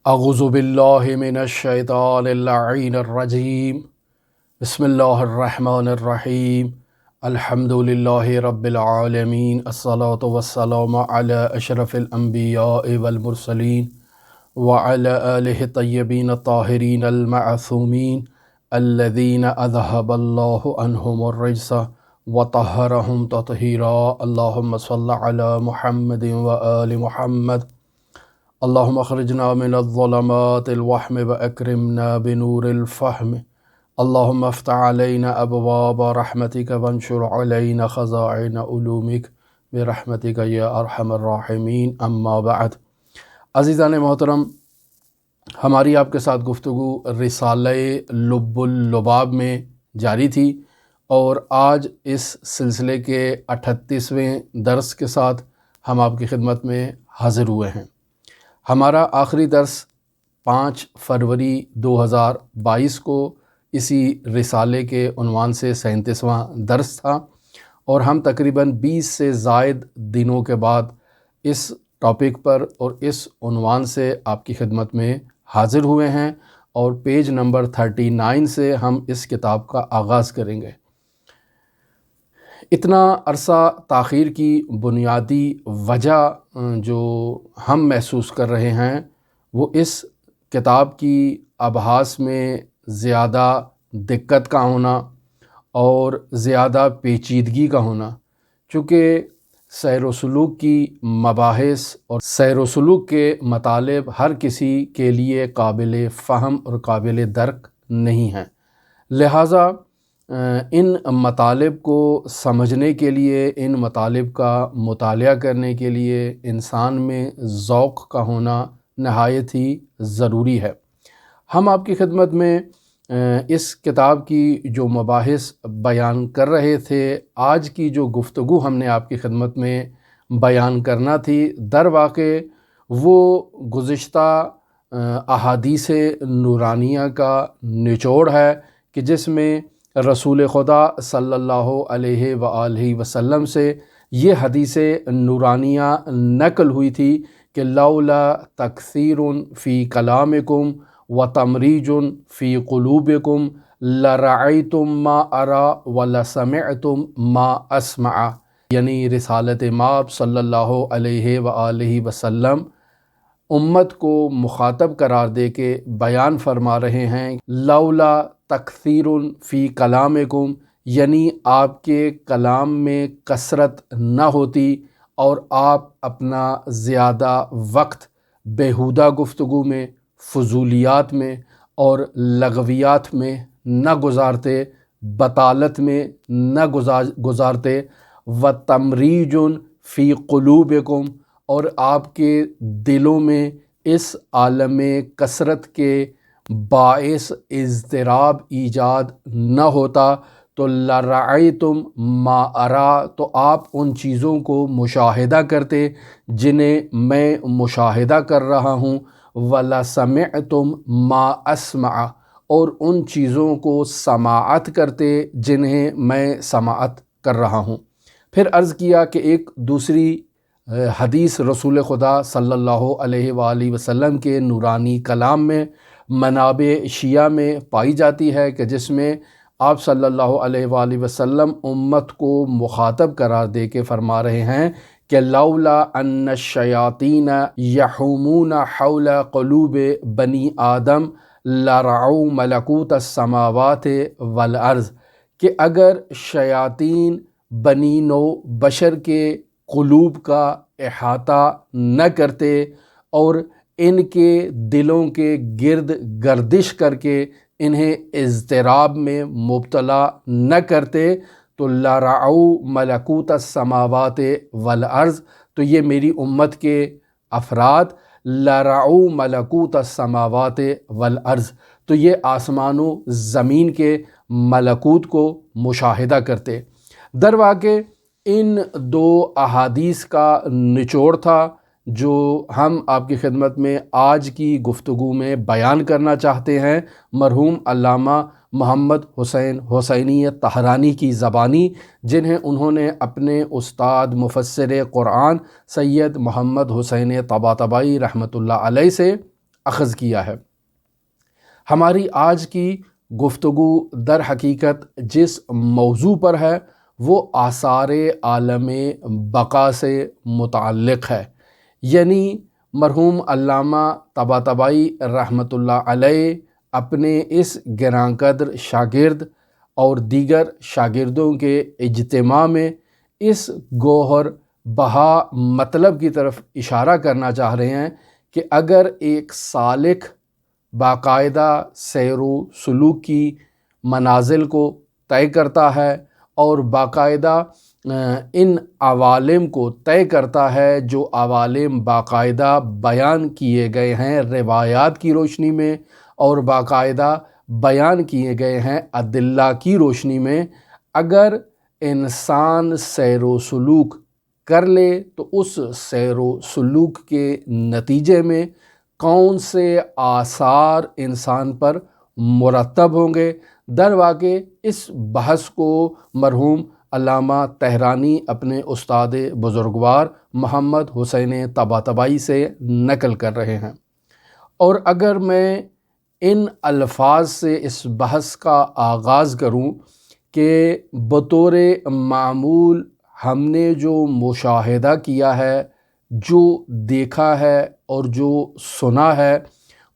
اعوذ باللہ من الشیطان اللعین الرجیم بسم اللہ الرحمن الرحیم الحمد للہ رب العالمین الصلاة والسلام علی اشرف الانبیاء والمرسلین وعلی آلہ الطیبین الطاہرین المعصومین الذین اذہب اللہ عنہم الرجس وطہرہم تطہیرا اللہم صلی علی محمد وآل محمد اللہم اخرجنا من الظلمات الوہم واکرمنا بنور الفہم اللہم افتح علینا ابواب رحمتک وانشر علینا خزائن علومک برحمتک یا ارحم الراحمین اما بعد۔ عزیزان محترم، ہماری آپ کے ساتھ گفتگو رسالہ لب اللباب میں جاری تھی اور آج اس سلسلے کے 38ویں درس کے ساتھ ہم آپ کی خدمت میں حاضر ہوئے ہیں۔ ہمارا آخری درس 5 فروری 2022 کو اسی رسالے کے عنوان سے 37واں درس تھا، اور ہم تقریباً 20 سے زائد دنوں کے بعد اس ٹاپک پر اور اس عنوان سے آپ کی خدمت میں حاضر ہوئے ہیں، اور پیج نمبر 39 سے ہم اس کتاب کا آغاز کریں گے۔ اتنا عرصہ تاخیر کی بنیادی وجہ جو ہم محسوس کر رہے ہیں وہ اس کتاب کی ابحاث میں زیادہ دقت کا ہونا اور زیادہ پیچیدگی کا ہونا، چونکہ سیر و سلوک کی مباحث اور سیر و سلوک کے مطالب ہر کسی کے لیے قابل فہم اور قابل درک نہیں ہیں، لہٰذا ان مطالب کو سمجھنے کے لیے، ان مطالب کا مطالعہ کرنے کے لیے انسان میں ذوق کا ہونا نہایت ہی ضروری ہے۔ ہم آپ کی خدمت میں اس کتاب کی جو مباحث بیان کر رہے تھے، آج کی جو گفتگو ہم نے آپ کی خدمت میں بیان کرنا تھی، در واقع وہ گزشتہ احادیث نورانیہ کا نچوڑ ہے کہ جس میں رسول خدا صلی اللہ علیہ وآلہ وسلم سے یہ حدیث نورانیہ نقل ہوئی تھی کہ لولا تکثیر فی کلامکم و تمریج فی قلوبکم لرعیتم ما ارا ولسمعتم ما اسمع، یعنی رسالت مآب صلی اللہ علیہ وآلہ وسلم امت کو مخاطب قرار دے کے بیان فرما رہے ہیں، لولا تکثیر فی کلامکم، یعنی آپ کے کلام میں کثرت نہ ہوتی اور آپ اپنا زیادہ وقت بیہودہ گفتگو میں، فضولیات میں اور لغویات میں نہ گزارتے، بطالت میں نہ گزارتے، وتمریج فی قلوبکم، اور آپ کے دلوں میں اس عالم کثرت کے باعث اضطراب ایجاد نہ ہوتا، تو لرعیتم ما ارا، تو آپ ان چیزوں کو مشاہدہ کرتے جنہیں میں مشاہدہ کر رہا ہوں، ولسمعتم ما اسمع، اور ان چیزوں کو سماعت کرتے جنہیں میں سماعت کر رہا ہوں۔ پھر عرض کیا کہ ایک دوسری حدیث رسول خدا صلی اللہ علیہ وآلہ وسلم کے نورانی کلام میں منابع شیعہ میں پائی جاتی ہے کہ جس میں آپ صلی اللہ علیہ وآلہ وسلم امت کو مخاطب قرار دے کے فرما رہے ہیں کہ لولا ان الشیاطین یحومون حول قلوب بنی آدم لرعوا ملکوت السماوات والارض، کہ اگر شیاطین بنی نو بشر کے قلوب کا احاطہ نہ کرتے اور ان کے دلوں کے گرد گردش کر کے انہیں اضطراب میں مبتلا نہ کرتے، تو لرعوا ملکوت السماوات والارض، تو یہ میری امت کے افراد لرعوا ملکوت السماوات والارض، تو یہ آسمان و زمین کے ملکوت کو مشاہدہ کرتے۔ در واقع ان دو احادیث کا نچوڑ تھا جو ہم آپ کی خدمت میں آج کی گفتگو میں بیان کرنا چاہتے ہیں، مرحوم علامہ محمد حسین حسینی طہرانی کی زبانی، جنہیں انہوں نے اپنے استاد مفسر قرآن سید محمد حسین طباطبائی رحمۃ اللہ علیہ سے اخذ کیا ہے۔ ہماری آج کی گفتگو در حقیقت جس موضوع پر ہے وہ آثار عالم بقا سے متعلق ہے، یعنی مرحوم علامہ طباطبائی رحمۃ اللہ علیہ اپنے اس گراں قدر شاگرد اور دیگر شاگردوں کے اجتماع میں اس گوہر بہا مطلب کی طرف اشارہ کرنا چاہ رہے ہیں کہ اگر ایک سالک باقاعدہ سیر و سلوک کی منازل کو طے کرتا ہے اور باقاعدہ ان عوالم کو طے کرتا ہے جو عوالم باقاعدہ بیان کیے گئے ہیں روایات کی روشنی میں اور باقاعدہ بیان کیے گئے ہیں ادلہ کی روشنی میں، اگر انسان سیر و سلوک کر لے تو اس سیر و سلوک کے نتیجے میں کون سے آثار انسان پر مرتب ہوں گے۔ در واقع اس بحث کو مرحوم علامہ طہرانی اپنے استاد بزرگوار محمد حسین طباطبائی سے نقل کر رہے ہیں، اور اگر میں ان الفاظ سے اس بحث کا آغاز کروں کہ بطور معمول ہم نے جو مشاہدہ کیا ہے، جو دیکھا ہے اور جو سنا ہے،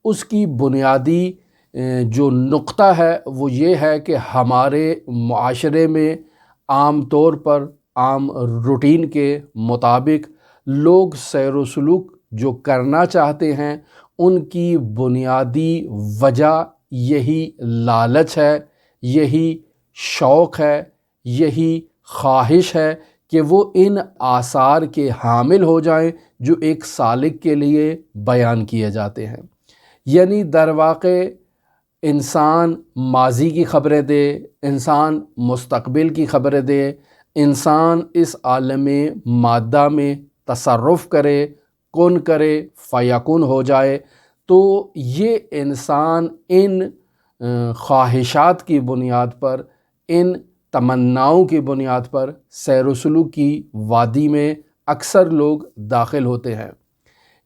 اس کی بنیادی جو نقطہ ہے وہ یہ ہے کہ ہمارے معاشرے میں عام طور پر عام روٹین کے مطابق لوگ سیر و سلوک جو کرنا چاہتے ہیں ان کی بنیادی وجہ یہی لالچ ہے، یہی شوق ہے، یہی خواہش ہے کہ وہ ان آثار کے حامل ہو جائیں جو ایک سالک کے لیے بیان کیے جاتے ہیں۔ یعنی در واقع انسان ماضی کی خبریں دے، انسان مستقبل کی خبریں دے، انسان اس عالم مادہ میں تصرف کرے، کن کرے فیکن ہو جائے، تو یہ انسان ان خواہشات کی بنیاد پر، ان تمناؤں کی بنیاد پر سیر و سلوک کی وادی میں اکثر لوگ داخل ہوتے ہیں۔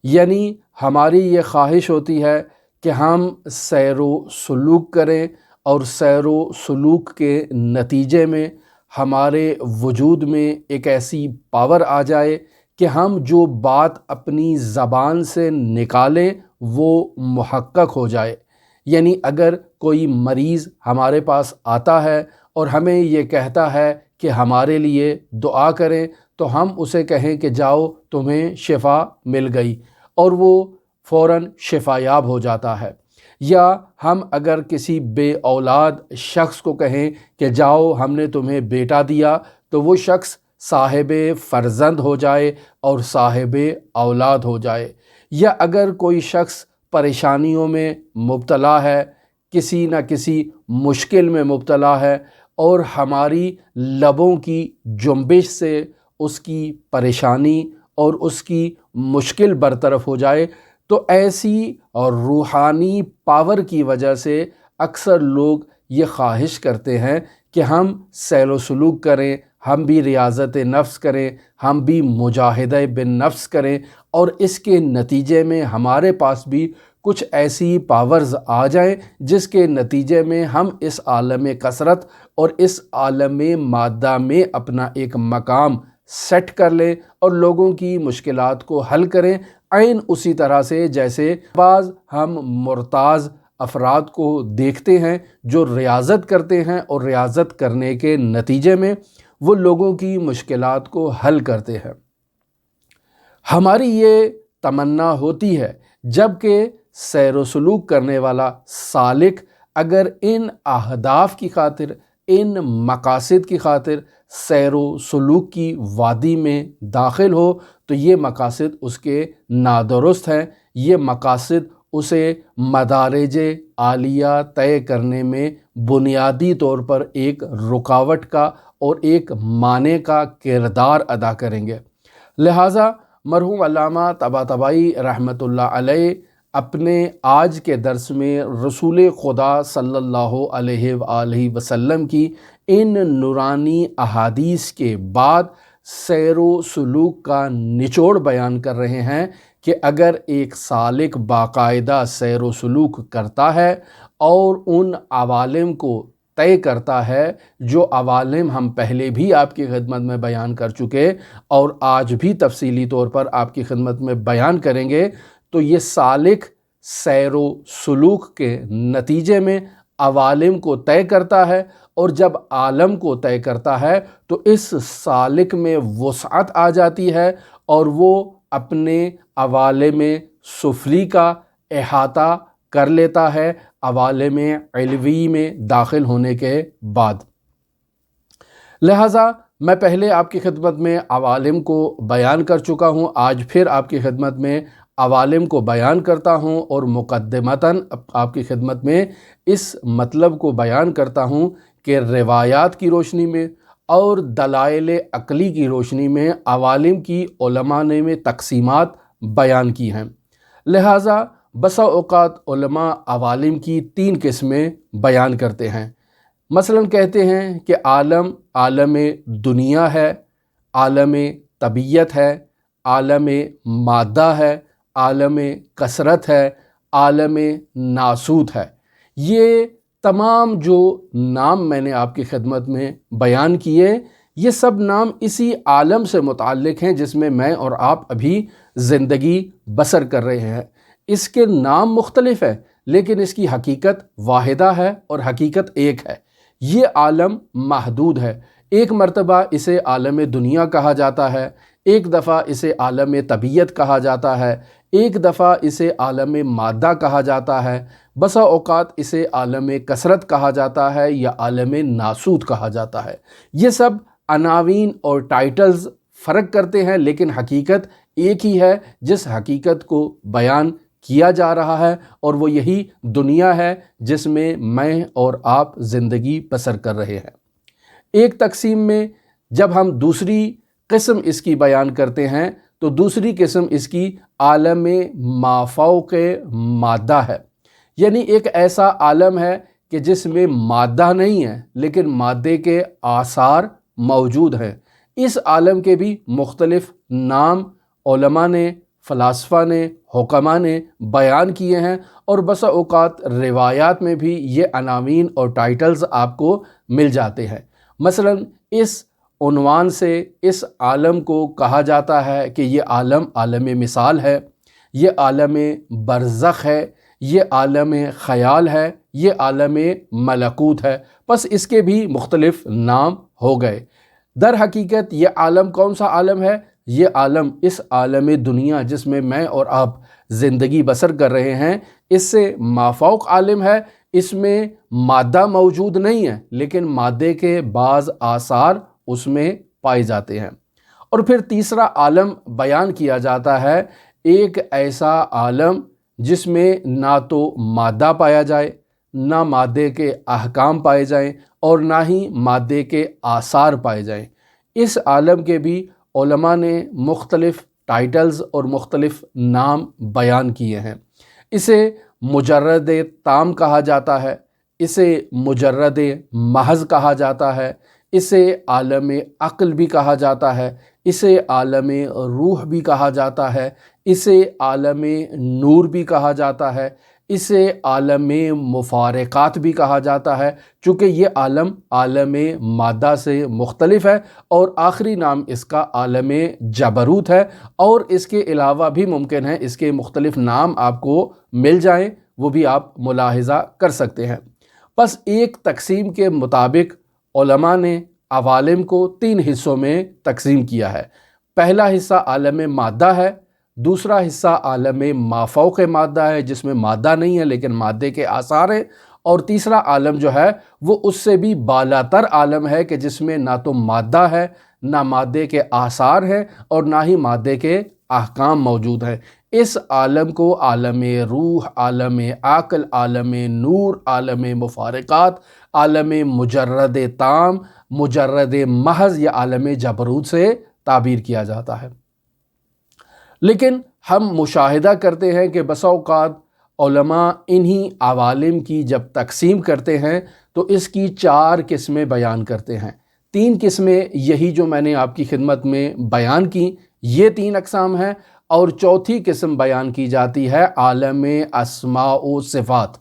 یعنی ہماری یہ خواہش ہوتی ہے کہ ہم سیر و سلوک کریں اور سیر و سلوک کے نتیجے میں ہمارے وجود میں ایک ایسی پاور آ جائے کہ ہم جو بات اپنی زبان سے نکالیں وہ محقق ہو جائے۔ یعنی اگر کوئی مریض ہمارے پاس آتا ہے اور ہمیں یہ کہتا ہے کہ ہمارے لیے دعا کریں، تو ہم اسے کہیں کہ جاؤ تمہیں شفا مل گئی، اور وہ فوراً شفا یاب ہو جاتا ہے۔ یا ہم اگر کسی بے اولاد شخص کو کہیں کہ جاؤ ہم نے تمہیں بیٹا دیا، تو وہ شخص صاحب فرزند ہو جائے اور صاحب اولاد ہو جائے۔ یا اگر کوئی شخص پریشانیوں میں مبتلا ہے، کسی نہ کسی مشکل میں مبتلا ہے، اور ہماری لبوں کی جنبش سے اس کی پریشانی اور اس کی مشکل برطرف ہو جائے، تو ایسی اور روحانی پاور کی وجہ سے اکثر لوگ یہ خواہش کرتے ہیں کہ ہم سیر و سلوک کریں، ہم بھی ریاضت نفس کریں، ہم بھی مجاہدہ بالنفس کریں، اور اس کے نتیجے میں ہمارے پاس بھی کچھ ایسی پاورز آ جائیں جس کے نتیجے میں ہم اس عالم کثرت اور اس عالم مادہ میں اپنا ایک مقام سیٹ کر لیں اور لوگوں کی مشکلات کو حل کریں، عین اسی طرح سے جیسے بعض ہم مرتاض افراد کو دیکھتے ہیں جو ریاضت کرتے ہیں اور ریاضت کرنے کے نتیجے میں وہ لوگوں کی مشکلات کو حل کرتے ہیں۔ ہماری یہ تمنا ہوتی ہے جب کہ سیر و سلوک کرنے والا سالک اگر ان اہداف کی خاطر، ان مقاصد کی خاطر سیر و سلوک کی وادی میں داخل ہو تو یہ مقاصد اس کے نادرست ہیں، یہ مقاصد اسے مدارج عالیہ طے کرنے میں بنیادی طور پر ایک رکاوٹ کا اور ایک مانع کا کردار ادا کریں گے۔ لہٰذا مرحوم علامہ طباطبائی رحمۃ اللہ علیہ اپنے آج کے درس میں رسول خدا صلی اللہ علیہ وآلہ وسلم کی ان نورانی احادیث کے بعد سیر و سلوک کا نچوڑ بیان کر رہے ہیں کہ اگر ایک سالک باقاعدہ سیر و سلوک کرتا ہے اور ان عوالم کو طے کرتا ہے جو عوالم ہم پہلے بھی آپ کی خدمت میں بیان کر چکے اور آج بھی تفصیلی طور پر آپ کی خدمت میں بیان کریں گے، تو یہ سالک سیر و سلوک کے نتیجے میں عوالم کو طے کرتا ہے، اور جب عالم کو طے کرتا ہے تو اس سالک میں وسعت آ جاتی ہے اور وہ اپنے عوالم سفلی کا احاطہ کر لیتا ہے عوالم علوی میں داخل ہونے کے بعد۔ لہٰذا میں پہلے آپ کی خدمت میں عوالم کو بیان کر چکا ہوں، آج پھر آپ کی خدمت میں عوالم کو بیان کرتا ہوں اور مقدمتاً آپ کی خدمت میں اس مطلب کو بیان کرتا ہوں کہ روایات کی روشنی میں اور دلائل عقلی کی روشنی میں عوالم کی علماء نے میں تقسیمات بیان کی ہیں۔ لہٰذا بسا اوقات علماء عوالم کی 3 قسمیں بیان کرتے ہیں۔ مثلاً کہتے ہیں کہ عالم دنیا ہے، عالم طبیعت ہے، عالم مادہ ہے، عالم کثرت ہے، عالم ناسوت ہے۔ یہ تمام جو نام میں نے آپ کی خدمت میں بیان کیے، یہ سب نام اسی عالم سے متعلق ہیں جس میں میں اور آپ ابھی زندگی بسر کر رہے ہیں۔ اس کے نام مختلف ہیں لیکن اس کی حقیقت واحدہ ہے اور حقیقت ایک ہے۔ یہ عالم محدود ہے، ایک مرتبہ اسے عالم دنیا کہا جاتا ہے، ایک دفعہ اسے عالم طبیعت کہا جاتا ہے، ایک دفعہ اسے عالم مادہ کہا جاتا ہے، بسا اوقات اسے عالم کثرت کہا جاتا ہے یا عالم ناسوت کہا جاتا ہے۔ یہ سب عناوین اور ٹائٹلز فرق کرتے ہیں لیکن حقیقت ایک ہی ہے جس حقیقت کو بیان کیا جا رہا ہے، اور وہ یہی دنیا ہے جس میں میں اور آپ زندگی بسر کر رہے ہیں۔ ایک تقسیم میں جب ہم دوسری قسم اس کی بیان کرتے ہیں تو دوسری قسم اس کی عالم مافوق مادہ ہے، یعنی ایک ایسا عالم ہے کہ جس میں مادہ نہیں ہے لیکن مادے کے آثار موجود ہیں۔ اس عالم کے بھی مختلف نام علماء نے، فلاسفہ نے، حکماء نے بیان کیے ہیں، اور بسا اوقات روایات میں بھی یہ عناوین اور ٹائٹلز آپ کو مل جاتے ہیں۔ مثلاً اس عنوان سے اس عالم کو کہا جاتا ہے کہ یہ عالم مثال ہے، یہ عالم برزخ ہے، یہ عالم خیال ہے، یہ عالم ملکوت ہے۔ بس اس کے بھی مختلف نام ہو گئے۔ در حقیقت یہ عالم کون سا عالم ہے؟ یہ عالم اس عالم دنیا جس میں میں اور آپ زندگی بسر کر رہے ہیں، اس سے مافوق عالم ہے۔ اس میں مادہ موجود نہیں ہے لیکن مادے کے بعض آثار اس میں پائے جاتے ہیں۔ اور پھر تیسرا عالم بیان کیا جاتا ہے، ایک ایسا عالم جس میں نہ تو مادہ پایا جائے، نہ مادے کے احکام پائے جائیں اور نہ ہی مادے کے آثار پائے جائیں۔ اس عالم کے بھی علماء نے مختلف ٹائٹلز اور مختلف نام بیان کیے ہیں۔ اسے مجرد تام کہا جاتا ہے، اسے مجرد محض کہا جاتا ہے، اسے عالم عقل بھی کہا جاتا ہے، اسے عالم روح بھی کہا جاتا ہے، اسے عالم نور بھی کہا جاتا ہے، اسے عالم مفارقات بھی کہا جاتا ہے، چونکہ یہ عالم مادہ سے مختلف ہے، اور آخری نام اس کا عالم جبروت ہے، اور اس کے علاوہ بھی ممکن ہے اس کے مختلف نام آپ کو مل جائیں، وہ بھی آپ ملاحظہ کر سکتے ہیں۔ بس ایک تقسیم کے مطابق علماء نے عوالم کو 3 حصوں میں تقسیم کیا ہے۔ پہلا حصہ عالم مادہ ہے، دوسرا حصہ عالم مافوق مادہ ہے جس میں مادہ نہیں ہے لیکن مادے کے آثار ہیں، اور تیسرا عالم جو ہے وہ اس سے بھی بالاتر عالم ہے کہ جس میں نہ تو مادہ ہے، نہ مادے کے آثار ہیں اور نہ ہی مادے کے احکام موجود ہیں۔ اس عالم کو عالم روح، عالم عقل، عالم نور، عالم مفارقات، عالم مجرد تام، مجرد محض یا عالم جبروت سے تعبیر کیا جاتا ہے۔ لیکن ہم مشاہدہ کرتے ہیں کہ بسا اوقات علماء انہی عوالم کی جب تقسیم کرتے ہیں تو اس کی 4 قسمیں بیان کرتے ہیں۔ 3 قسمیں یہی جو میں نے آپ کی خدمت میں بیان کی، یہ 3 اقسام ہیں، اور چوتھی قسم بیان کی جاتی ہے عالم اسماء و صفات۔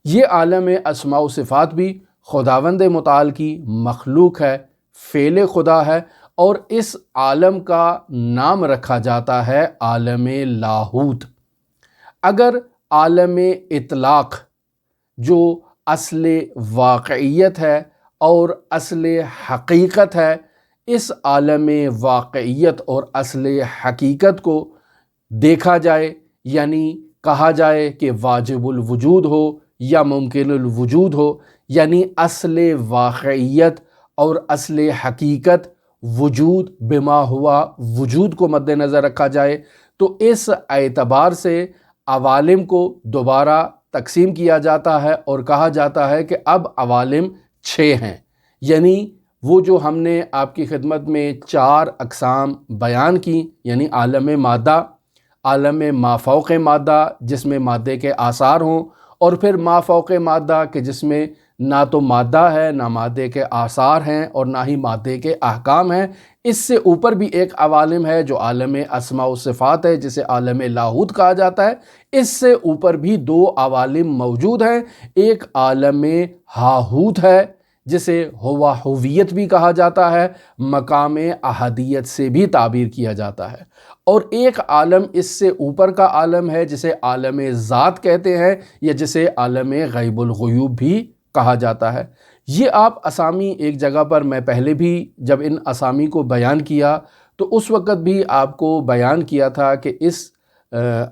یہ عالم اسماء و صفات بھی خداوند متعال کی مخلوق ہے، فعل خدا ہے، اور اس عالم کا نام رکھا جاتا ہے عالم لاہوت۔ اگر عالم اطلاق جو اصل واقعیت ہے اور اصل حقیقت ہے، اس عالم واقعیت اور اصل حقیقت کو دیکھا جائے، یعنی کہا جائے کہ واجب الوجود ہو یا ممکن الوجود ہو، یعنی اصل واقعیت اور اصل حقیقت وجود بما ہوا وجود کو مد نظر رکھا جائے، تو اس اعتبار سے عوالم کو دوبارہ تقسیم کیا جاتا ہے اور کہا جاتا ہے کہ اب عوالم 6 ہیں۔ یعنی وہ جو ہم نے آپ کی خدمت میں 4 اقسام بیان کی، یعنی عالم مادہ، عالم مافوق مادہ جس میں مادے کے آثار ہوں، اور پھر مافوق مادہ کہ جس میں نہ تو مادہ ہے، نہ مادے کے آثار ہیں، اور نہ ہی مادے کے احکام ہیں۔ اس سے اوپر بھی ایک عوالم ہے جو عالم اسماء و صفات ہے، جسے عالم لاہوت کہا جاتا ہے۔ اس سے اوپر بھی 2 عوالم موجود ہیں، ایک عالم ہاہوت ہے جسے ہوا ہویت بھی کہا جاتا ہے، مقام احدیت سے بھی تعبیر کیا جاتا ہے، اور ایک عالم اس سے اوپر کا عالم ہے جسے عالم ذات کہتے ہیں، یا جسے عالم غیب الغیوب بھی کہا جاتا ہے۔ یہ آپ اسامی ایک جگہ پر میں پہلے بھی جب ان اسامی کو بیان کیا تو اس وقت بھی آپ کو بیان کیا تھا کہ اس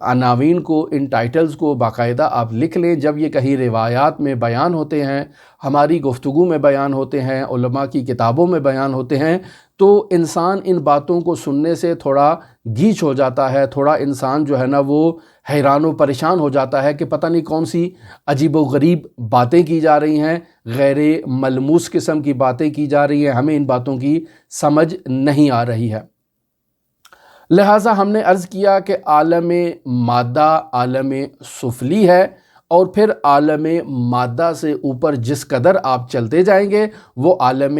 عناوین کو، ان ٹائٹلز کو باقاعدہ آپ لکھ لیں۔ جب یہ کہیں روایات میں بیان ہوتے ہیں، ہماری گفتگو میں بیان ہوتے ہیں، علماء کی کتابوں میں بیان ہوتے ہیں، تو انسان ان باتوں کو سننے سے تھوڑا گیج ہو جاتا ہے، تھوڑا انسان جو ہے نا وہ حیران و پریشان ہو جاتا ہے کہ پتہ نہیں کون سی عجیب و غریب باتیں کی جا رہی ہیں، غیر ملموس قسم کی باتیں کی جا رہی ہیں، ہمیں ان باتوں کی سمجھ نہیں آ رہی ہے۔ لہٰذا ہم نے عرض کیا کہ عالم مادہ عالم سفلی ہے، اور پھر عالم مادہ سے اوپر جس قدر آپ چلتے جائیں گے وہ عالم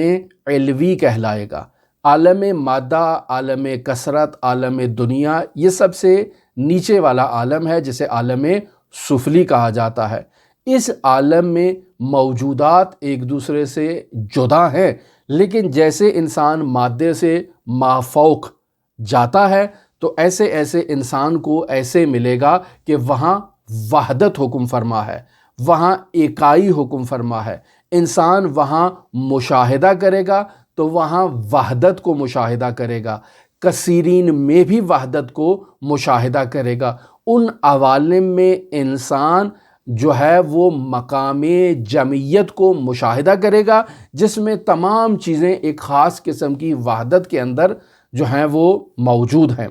علوی کہلائے گا۔ عالم مادہ، عالم کثرت، عالم دنیا، یہ سب سے نیچے والا عالم ہے جسے عالم سفلی کہا جاتا ہے۔ اس عالم میں موجودات ایک دوسرے سے جدا ہیں، لیکن جیسے انسان مادے سے مافوق جاتا ہے تو ایسے ایسے انسان کو ایسے ملے گا کہ وہاں وحدت حکم فرما ہے، وہاں ایکائی حکم فرما ہے۔ انسان وہاں مشاہدہ کرے گا تو وہاں وحدت کو مشاہدہ کرے گا، کثیرین میں بھی وحدت کو مشاہدہ کرے گا۔ ان عوالم میں انسان جو ہے وہ مقام جمعیت کو مشاہدہ کرے گا، جس میں تمام چیزیں ایک خاص قسم کی وحدت کے اندر جو ہیں وہ موجود ہیں۔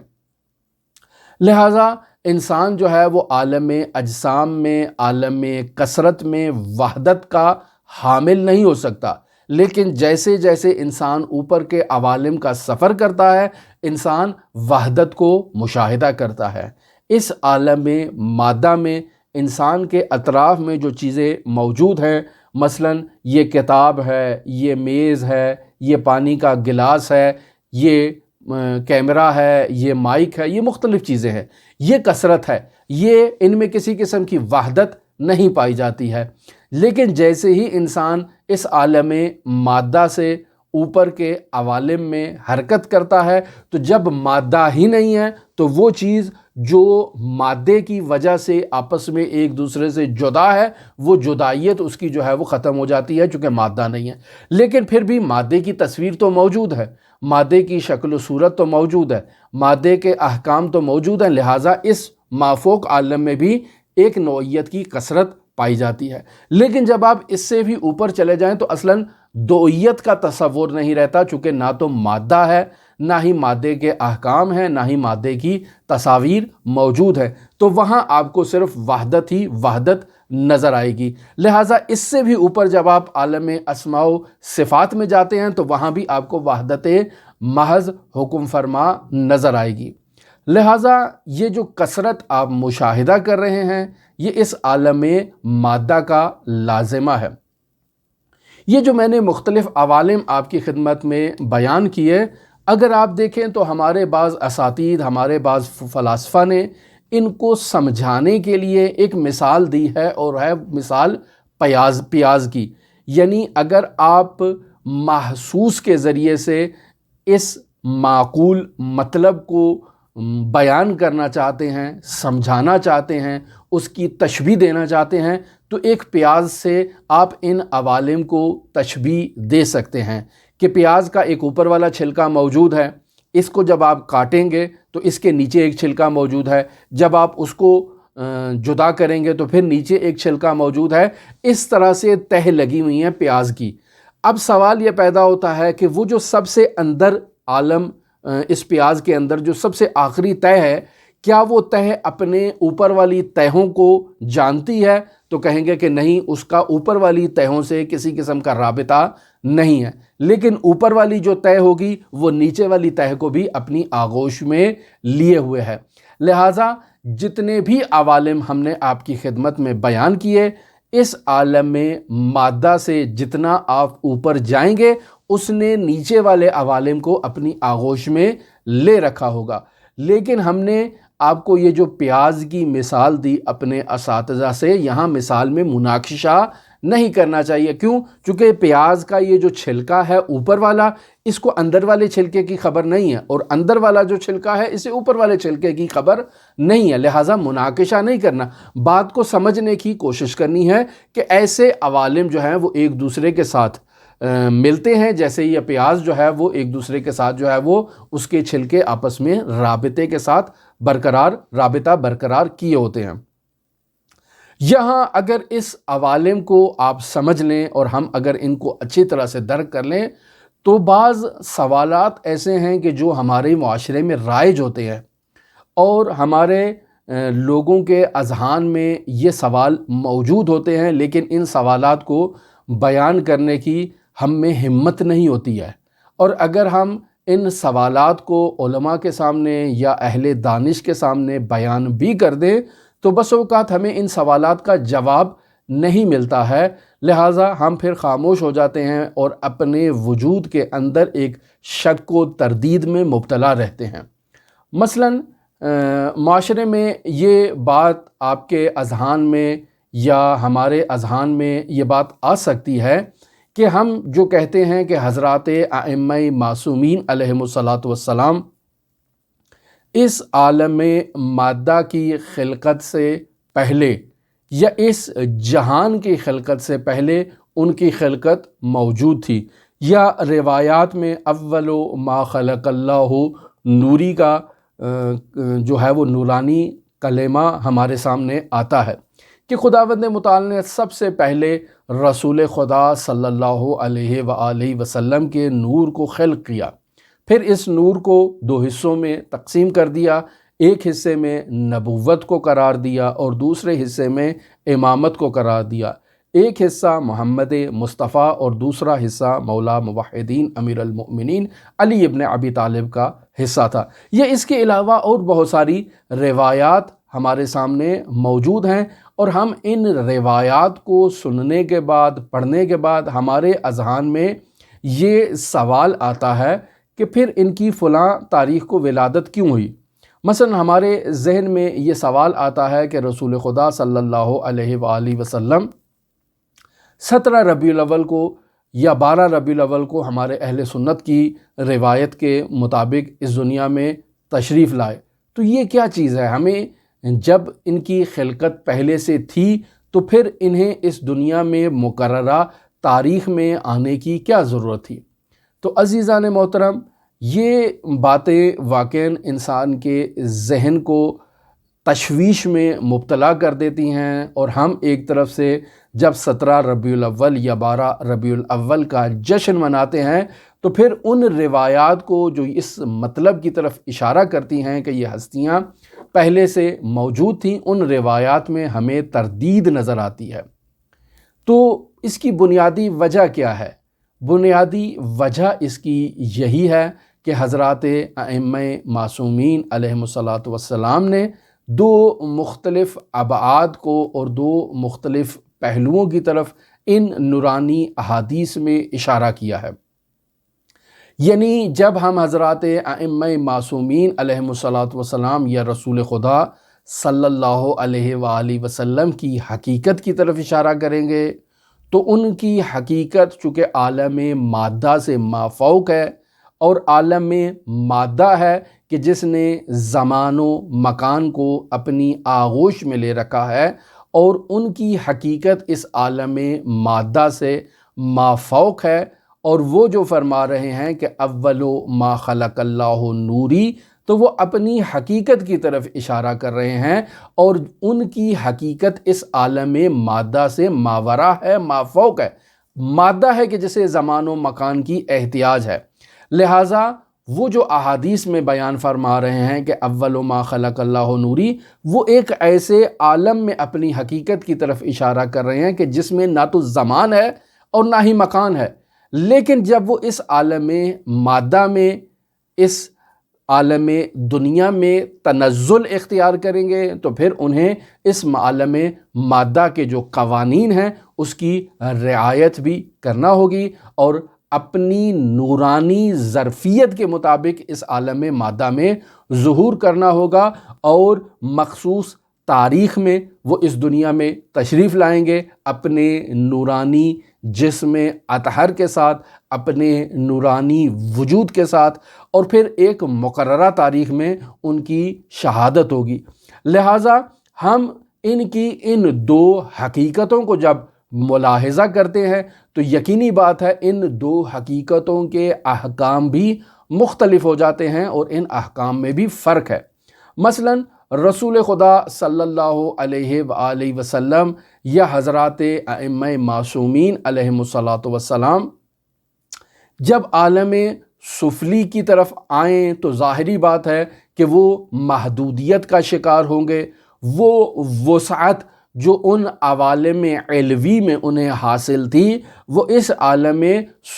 لہٰذا انسان جو ہے وہ عالم اجسام میں، عالم کثرت میں وحدت کا حامل نہیں ہو سکتا، لیکن جیسے جیسے انسان اوپر کے عوالم کا سفر کرتا ہے، انسان وحدت کو مشاہدہ کرتا ہے۔ اس عالم مادہ میں انسان کے اطراف میں جو چیزیں موجود ہیں، مثلا یہ کتاب ہے، یہ میز ہے، یہ پانی کا گلاس ہے، یہ کیمرہ ہے، یہ مائک ہے، یہ مختلف چیزیں ہیں، یہ کثرت ہے، یہ ان میں کسی قسم کی وحدت نہیں پائی جاتی ہے۔ لیکن جیسے ہی انسان اس عالم مادہ سے اوپر کے عوالم میں حرکت کرتا ہے، تو جب مادہ ہی نہیں ہے تو وہ چیز جو مادے کی وجہ سے آپس میں ایک دوسرے سے جدا ہے، وہ جدائیت اس کی جو ہے وہ ختم ہو جاتی ہے، چونکہ مادہ نہیں ہے۔ لیکن پھر بھی مادے کی تصویر تو موجود ہے، مادے کی شکل و صورت تو موجود ہے، مادے کے احکام تو موجود ہیں، لہٰذا اس مافوق عالم میں بھی ایک نوعیت کی کثرت پائی جاتی ہے۔ لیکن جب آپ اس سے بھی اوپر چلے جائیں تو اصلاً دوئیت کا تصور نہیں رہتا، چونکہ نہ تو مادہ ہے، نہ ہی مادے کے احکام ہیں، نہ ہی مادے کی تصاویر موجود ہے، تو وہاں آپ کو صرف وحدت ہی وحدت نظر آئے گی۔ لہٰذا اس سے بھی اوپر جب آپ عالم اسماء و صفات میں جاتے ہیں تو وہاں بھی آپ کو وحدت محض حکم فرما نظر آئے گی۔ لہٰذا یہ جو کثرت آپ مشاہدہ کر رہے ہیں، یہ اس عالم مادہ کا لازمہ ہے۔ یہ جو میں نے مختلف عوالم آپ کی خدمت میں بیان کیے، اگر آپ دیکھیں تو ہمارے بعض اساتید، ہمارے بعض فلاسفہ نے ان کو سمجھانے کے لیے ایک مثال دی ہے، اور ہے مثال پیاز کی۔ یعنی اگر آپ محسوس کے ذریعے سے اس معقول مطلب کو بیان کرنا چاہتے ہیں، سمجھانا چاہتے ہیں، اس کی تشبیہ دینا چاہتے ہیں، تو ایک پیاز سے آپ ان عوالم کو تشبیہ دے سکتے ہیں کہ پیاز کا ایک اوپر والا چھلکا موجود ہے، اس کو جب آپ کاٹیں گے تو اس کے نیچے ایک چھلکا موجود ہے، جب آپ اس کو جدا کریں گے تو پھر نیچے ایک چھلکا موجود ہے، اس طرح سے تہ لگی ہوئی ہیں پیاز کی۔ اب سوال یہ پیدا ہوتا ہے کہ وہ جو سب سے اندر عالم، اس پیاز کے اندر جو سب سے آخری تہ ہے، کیا وہ تہ اپنے اوپر والی تہوں کو جانتی ہے؟ تو کہیں گے کہ نہیں، اس کا اوپر والی تہوں سے کسی قسم کا رابطہ نہیں ہے، لیکن اوپر والی جو تہ ہوگی وہ نیچے والی تہ کو بھی اپنی آغوش میں لیے ہوئے ہے۔ لہٰذا جتنے بھی عوالم ہم نے آپ کی خدمت میں بیان کیے، اس عالم میں مادہ سے جتنا آپ اوپر جائیں گے، اس نے نیچے والے عوالم کو اپنی آغوش میں لے رکھا ہوگا۔ لیکن ہم نے آپ کو یہ جو پیاز کی مثال دی اپنے اساتذہ سے، یہاں مثال میں مناقشہ نہیں کرنا چاہیے۔ کیوں؟ چونکہ پیاز کا یہ جو چھلکا ہے اوپر والا، اس کو اندر والے چھلکے کی خبر نہیں ہے، اور اندر والا جو چھلکا ہے اسے اوپر والے چھلکے کی خبر نہیں ہے، لہٰذا مناقشہ نہیں کرنا، بات کو سمجھنے کی کوشش کرنی ہے کہ ایسے عوالم جو ہیں وہ ایک دوسرے کے ساتھ ملتے ہیں، جیسے یہ پیاز جو ہے وہ ایک دوسرے کے ساتھ جو ہے وہ اس کے چھلکے آپس میں رابطے کے ساتھ رابطہ برقرار کیے ہوتے ہیں۔ یہاں اگر اس عوالم کو آپ سمجھ لیں اور ہم اگر ان کو اچھی طرح سے درک کر لیں، تو بعض سوالات ایسے ہیں کہ جو ہمارے معاشرے میں رائج ہوتے ہیں، اور ہمارے لوگوں کے اذہان میں یہ سوال موجود ہوتے ہیں، لیکن ان سوالات کو بیان کرنے کی ہم میں ہمت نہیں ہوتی ہے۔ اور اگر ہم ان سوالات کو علماء کے سامنے یا اہل دانش کے سامنے بیان بھی کر دیں تو بس اوقات ہمیں ان سوالات کا جواب نہیں ملتا ہے، لہٰذا ہم پھر خاموش ہو جاتے ہیں اور اپنے وجود کے اندر ایک شک و تردید میں مبتلا رہتے ہیں۔ مثلاً معاشرے میں یہ بات آپ کے اذہان میں یا ہمارے اذہان میں یہ بات آ سکتی ہے کہ ہم جو کہتے ہیں کہ حضرات ائمہ معصومین علیہم الصلاۃ والسلام اس عالم مادہ کی خلقت سے پہلے یا اس جہان کی خلقت سے پہلے ان کی خلقت موجود تھی، یا روایات میں اول ما خلق اللہ نوری کا جو ہے وہ نورانی کلمہ ہمارے سامنے آتا ہے کہ خداوند متعال نے سب سے پہلے رسول خدا صلی اللہ علیہ وآلہ وسلم کے نور کو خلق کیا، پھر اس نور کو دو حصوں میں تقسیم کر دیا، ایک حصے میں نبوت کو قرار دیا اور دوسرے حصے میں امامت کو قرار دیا، ایک حصہ محمد مصطفیٰ اور دوسرا حصہ مولا موحدین امیر المؤمنین علی ابن ابی طالب کا حصہ تھا۔ یہ اس کے علاوہ اور بہت ساری روایات ہمارے سامنے موجود ہیں، اور ہم ان روایات کو سننے کے بعد، پڑھنے کے بعد ہمارے اذہان میں یہ سوال آتا ہے کہ پھر ان کی فلاں تاریخ کو ولادت کیوں ہوئی؟ مثلا ہمارے ذہن میں یہ سوال آتا ہے کہ رسول خدا صلی اللہ علیہ وآلہ وسلم 17 ربیع الاول کو یا 12 ربیع الاول کو ہمارے اہل سنت کی روایت کے مطابق اس دنیا میں تشریف لائے، تو یہ کیا چیز ہے؟ ہمیں جب ان کی خلقت پہلے سے تھی تو پھر انہیں اس دنیا میں مقررہ تاریخ میں آنے کی کیا ضرورت تھی؟ تو عزیزان محترم، یہ باتیں واقعاً انسان کے ذہن کو تشویش میں مبتلا کر دیتی ہیں، اور ہم ایک طرف سے جب 17 ربیع الاول یا 12 ربیع الاول کا جشن مناتے ہیں تو پھر ان روایات کو جو اس مطلب کی طرف اشارہ کرتی ہیں کہ یہ ہستیاں پہلے سے موجود تھیں، ان روایات میں ہمیں تردید نظر آتی ہے۔ تو اس کی بنیادی وجہ کیا ہے؟ بنیادی وجہ اس کی یہی ہے کہ حضرات ائمہ معصومین علیہم الصلاۃ والسلام نے دو مختلف ابعاد کو اور دو مختلف پہلوؤں کی طرف ان نورانی احادیث میں اشارہ کیا ہے۔ یعنی جب ہم حضرات ائمہ معصومین علیہم الصلاۃ والسلام یا رسول خدا صلی اللہ علیہ وآلہ وسلم کی حقیقت کی طرف اشارہ کریں گے تو ان کی حقیقت چونکہ عالم مادہ سے مافوق ہے، اور عالم مادہ ہے کہ جس نے زمان و مکان کو اپنی آغوش میں لے رکھا ہے، اور ان کی حقیقت اس عالم مادہ سے مافوق ہے، اور وہ جو فرما رہے ہیں کہ اول ما خلق اللہ نوری، تو وہ اپنی حقیقت کی طرف اشارہ کر رہے ہیں، اور ان کی حقیقت اس عالم مادہ سے ماورا ہے، مافوق ہے، مادہ ہے کہ جسے زمان و مکان کی احتیاج ہے۔ لہٰذا وہ جو احادیث میں بیان فرما رہے ہیں کہ اول ما خلق اللہ نوری، وہ ایک ایسے عالم میں اپنی حقیقت کی طرف اشارہ کر رہے ہیں کہ جس میں نہ تو زمان ہے اور نہ ہی مکان ہے، لیکن جب وہ اس عالم مادہ میں، اس عالم دنیا میں تنزل اختیار کریں گے تو پھر انہیں اس عالم مادہ کے جو قوانین ہیں اس کی رعایت بھی کرنا ہوگی، اور اپنی نورانی ظرفیت کے مطابق اس عالم مادہ میں ظہور کرنا ہوگا، اور مخصوص تاریخ میں وہ اس دنیا میں تشریف لائیں گے اپنے نورانی جسم اطہر کے ساتھ، اپنے نورانی وجود کے ساتھ، اور پھر ایک مقررہ تاریخ میں ان کی شہادت ہوگی۔ لہٰذا ہم ان کی ان دو حقیقتوں کو جب ملاحظہ کرتے ہیں تو یقینی بات ہے ان دو حقیقتوں کے احکام بھی مختلف ہو جاتے ہیں، اور ان احکام میں بھی فرق ہے۔ مثلا رسول خدا صلی اللہ علیہ وآلہ وسلم یا حضرات ائمہ معصومین علیہم الصلاۃ والسلام جب عالم سفلی کی طرف آئیں تو ظاہری بات ہے کہ وہ محدودیت کا شکار ہوں گے، وہ وسعت جو ان عوالم علوی میں انہیں حاصل تھی وہ اس عالم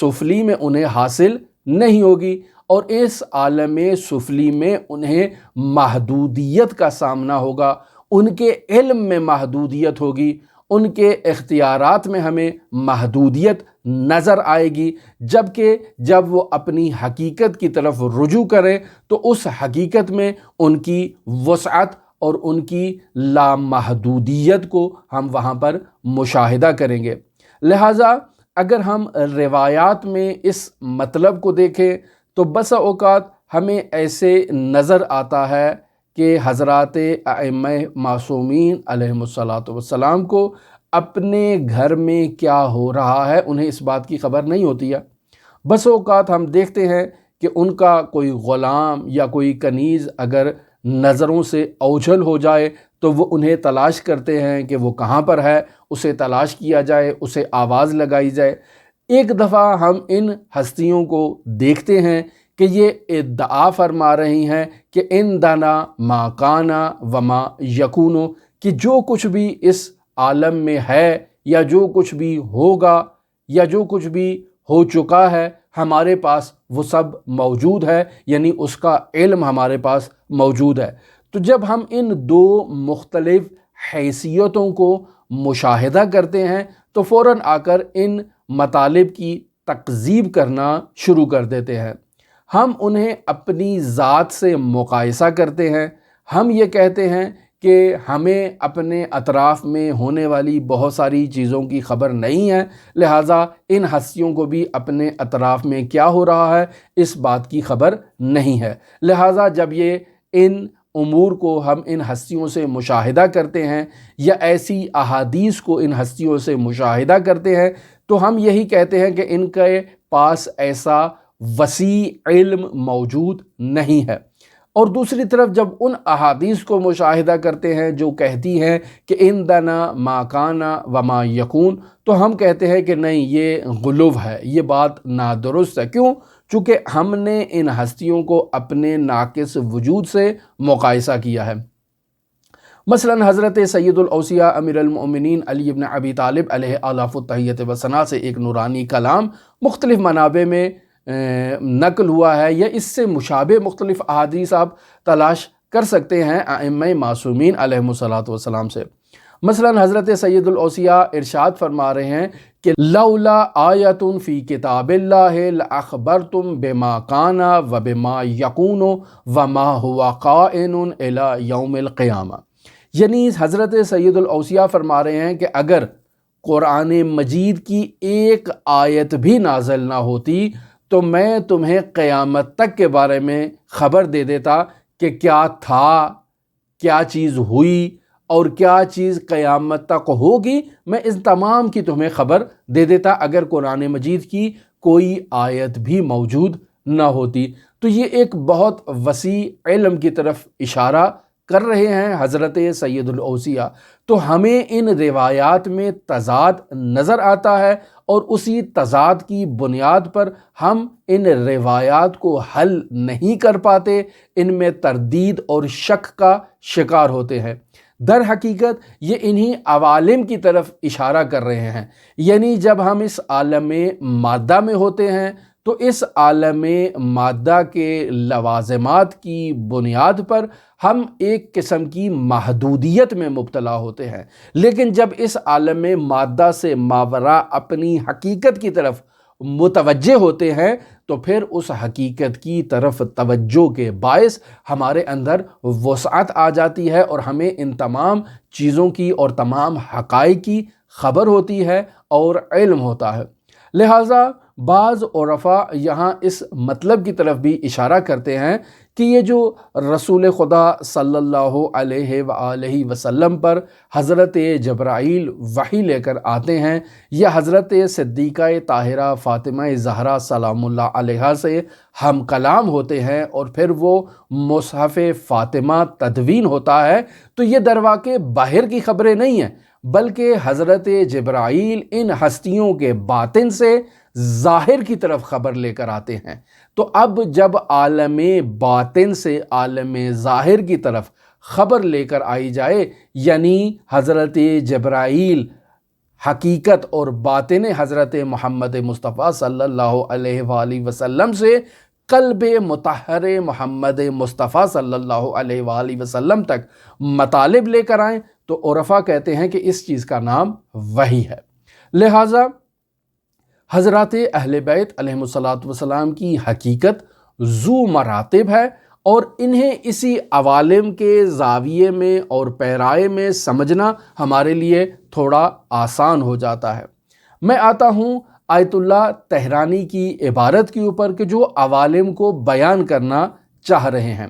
سفلی میں انہیں حاصل نہیں ہوگی، اور اس عالم سفلی میں انہیں محدودیت کا سامنا ہوگا، ان کے علم میں محدودیت ہوگی، ان کے اختیارات میں ہمیں محدودیت نظر آئے گی، جبکہ جب وہ اپنی حقیقت کی طرف رجوع کریں تو اس حقیقت میں ان کی وسعت اور ان کی لامحدودیت کو ہم وہاں پر مشاہدہ کریں گے۔ لہٰذا اگر ہم روایات میں اس مطلب کو دیکھیں تو بسا اوقات ہمیں ایسے نظر آتا ہے کہ حضرات ائمہ معصومین علیہم الصلاۃ والسلام کو اپنے گھر میں کیا ہو رہا ہے انہیں اس بات کی خبر نہیں ہوتی ہے۔ بسا اوقات ہم دیکھتے ہیں کہ ان کا کوئی غلام یا کوئی کنیز اگر نظروں سے اوجھل ہو جائے تو وہ انہیں تلاش کرتے ہیں کہ وہ کہاں پر ہے، اسے تلاش کیا جائے، اسے آواز لگائی جائے۔ ایک دفعہ ہم ان ہستیوں کو دیکھتے ہیں کہ یہ ادعا فرما رہی ہیں کہ عندنا ما کان وما یکون، کہ جو کچھ بھی اس عالم میں ہے یا جو کچھ بھی ہوگا یا جو کچھ بھی ہو چکا ہے ہمارے پاس وہ سب موجود ہے، یعنی اس کا علم ہمارے پاس موجود ہے۔ تو جب ہم ان دو مختلف حیثیتوں کو مشاہدہ کرتے ہیں تو فوراً آ کر ان مطالب کی تکذیب کرنا شروع کر دیتے ہیں۔ ہم انہیں اپنی ذات سے مقایسہ کرتے ہیں، ہم یہ کہتے ہیں کہ ہمیں اپنے اطراف میں ہونے والی بہت ساری چیزوں کی خبر نہیں ہے، لہٰذا ان ہستیوں کو بھی اپنے اطراف میں کیا ہو رہا ہے اس بات کی خبر نہیں ہے۔ لہٰذا جب یہ ان امور کو ہم ان ہستیوں سے مشاہدہ کرتے ہیں یا ایسی احادیث کو ان ہستیوں سے مشاہدہ کرتے ہیں تو ہم یہی کہتے ہیں کہ ان کے پاس ایسا وسیع علم موجود نہیں ہے۔ اور دوسری طرف جب ان احادیث کو مشاہدہ کرتے ہیں جو کہتی ہیں کہ عندنا ما کان وما یکون، تو ہم کہتے ہیں کہ نہیں، یہ غلو ہے، یہ بات نادرست ہے۔ کیوں؟ چونکہ ہم نے ان ہستیوں کو اپنے ناقص وجود سے مقایسہ کیا ہے۔ مثلا حضرت سید الاوصیاء امیر المؤمنین علی بن ابی طالب علیہ آلاف التحیت و ثنا سے ایک نورانی کلام مختلف منابع میں نقل ہوا ہے، یا اس سے مشابہ مختلف احادیث آپ تلاش کر سکتے ہیں ائمہ معصومین علیہم الصلاۃ والسلام سے۔ مثلا حضرت سید الاوصیاء ارشاد فرما رہے ہیں کہ لولا آیۃ فی کتاب اللہ لاخبرتم بما کان و بما یکون وما ہوا کائن الی یوم القیامہ۔ یعنی حضرت سید الاوصیاء فرما رہے ہیں کہ اگر قرآن مجید کی ایک آیت بھی نازل نہ ہوتی تو میں تمہیں قیامت تک کے بارے میں خبر دے دیتا کہ کیا تھا، کیا چیز ہوئی اور کیا چیز قیامت تک ہوگی، میں اس تمام کی تمہیں خبر دے دیتا اگر قرآن مجید کی کوئی آیت بھی موجود نہ ہوتی۔ تو یہ ایک بہت وسیع علم کی طرف اشارہ کر رہے ہیں حضرت سید الاوصیاء۔ تو ہمیں ان روایات میں تضاد نظر آتا ہے اور اسی تضاد کی بنیاد پر ہم ان روایات کو حل نہیں کر پاتے، ان میں تردید اور شک کا شکار ہوتے ہیں۔ در حقیقت یہ انہی عوالم کی طرف اشارہ کر رہے ہیں، یعنی جب ہم اس عالم مادہ میں ہوتے ہیں تو اس عالم مادہ کے لوازمات کی بنیاد پر ہم ایک قسم کی محدودیت میں مبتلا ہوتے ہیں، لیکن جب اس عالم مادہ سے ماوراء اپنی حقیقت کی طرف متوجہ ہوتے ہیں تو پھر اس حقیقت کی طرف توجہ کے باعث ہمارے اندر وسعت آ جاتی ہے اور ہمیں ان تمام چیزوں کی اور تمام حقائق کی خبر ہوتی ہے اور علم ہوتا ہے۔ لہٰذا بعض عرفاء یہاں اس مطلب کی طرف بھی اشارہ کرتے ہیں کہ یہ جو رسول خدا صلی اللہ علیہ وآلہ وسلم پر حضرت جبرائیل وحی لے کر آتے ہیں یا حضرت صدیقہ طاہرہ فاطمہ زہرا سلام اللہ علیہا سے ہم کلام ہوتے ہیں اور پھر وہ مصحف فاطمہ تدوین ہوتا ہے، تو یہ درواقع باہر کی خبریں نہیں ہیں، بلکہ حضرت جبرائیل ان ہستیوں کے باطن سے ظاہر کی طرف خبر لے کر آتے ہیں۔ تو اب جب عالم باطن سے عالم ظاہر کی طرف خبر لے کر آئی جائے، یعنی حضرت جبرائیل حقیقت اور باطن حضرت محمد مصطفیٰ صلی اللہ علیہ وآلہ وسلم سے قلب مطہر محمد مصطفیٰ صلی اللہ علیہ وآلہ وسلم تک مطالب لے کر آئیں، تو عرفاء کہتے ہیں کہ اس چیز کا نام وحی ہے۔ لہٰذا حضرات اہل بیت علیہم الصلاۃ والسلام کی حقیقت ذو مراتب ہے اور انہیں اسی عوالم کے زاویے میں اور پیرائے میں سمجھنا ہمارے لیے تھوڑا آسان ہو جاتا ہے۔ میں آتا ہوں آیت اللہ تہرانی کی عبارت کے اوپر کہ جو عوالم کو بیان کرنا چاہ رہے ہیں۔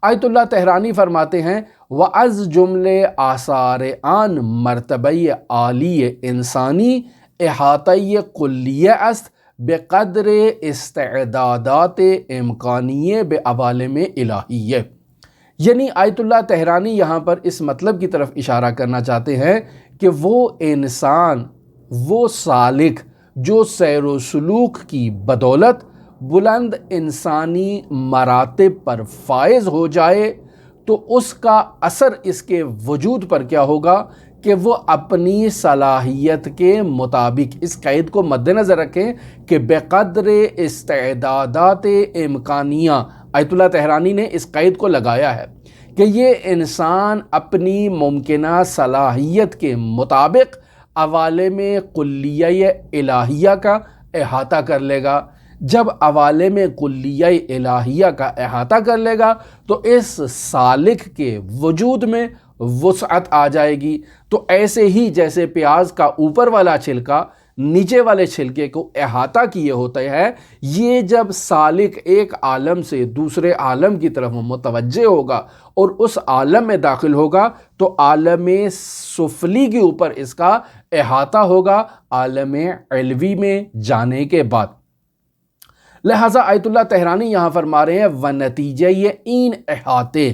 آیت اللہ تہرانی فرماتے ہیں وَأَز جملے آثار آن مرتبہ عالی انسانی احاطہ کلیہ است بقدر استعدادات امکانیہ بعوالم الہیہ۔ یعنی آیت اللہ تہرانی یہاں پر اس مطلب کی طرف اشارہ کرنا چاہتے ہیں کہ وہ انسان، وہ سالک جو سیر و سلوک کی بدولت بلند انسانی مراتب پر فائز ہو جائے تو اس کا اثر اس کے وجود پر کیا ہوگا کہ وہ اپنی صلاحیت کے مطابق، اس قید کو مد نظر رکھیں کہ بقدر استعدادات امکانیہ، آیت اللہ تہرانی نے اس قید کو لگایا ہے کہ یہ انسان اپنی ممکنہ صلاحیت کے مطابق عوالم کلیہ الہیہ کا احاطہ کر لے گا۔ جب عوالم کلیہ الہیہ کا احاطہ کر لے گا تو اس سالک کے وجود میں وسعت آ جائے گی۔ تو ایسے ہی جیسے پیاز کا اوپر والا چھلکا نیچے والے چھلکے کو احاطہ کیے ہوتے ہیں، یہ جب سالک ایک عالم سے دوسرے عالم کی طرف متوجہ ہوگا اور اس عالم میں داخل ہوگا تو عالم سفلی کے اوپر اس کا احاطہ ہوگا عالم علوی میں جانے کے بعد۔ لہٰذا آیت اللہ تہرانی یہاں فرما رہے ہیں ونتیجہ این احاطے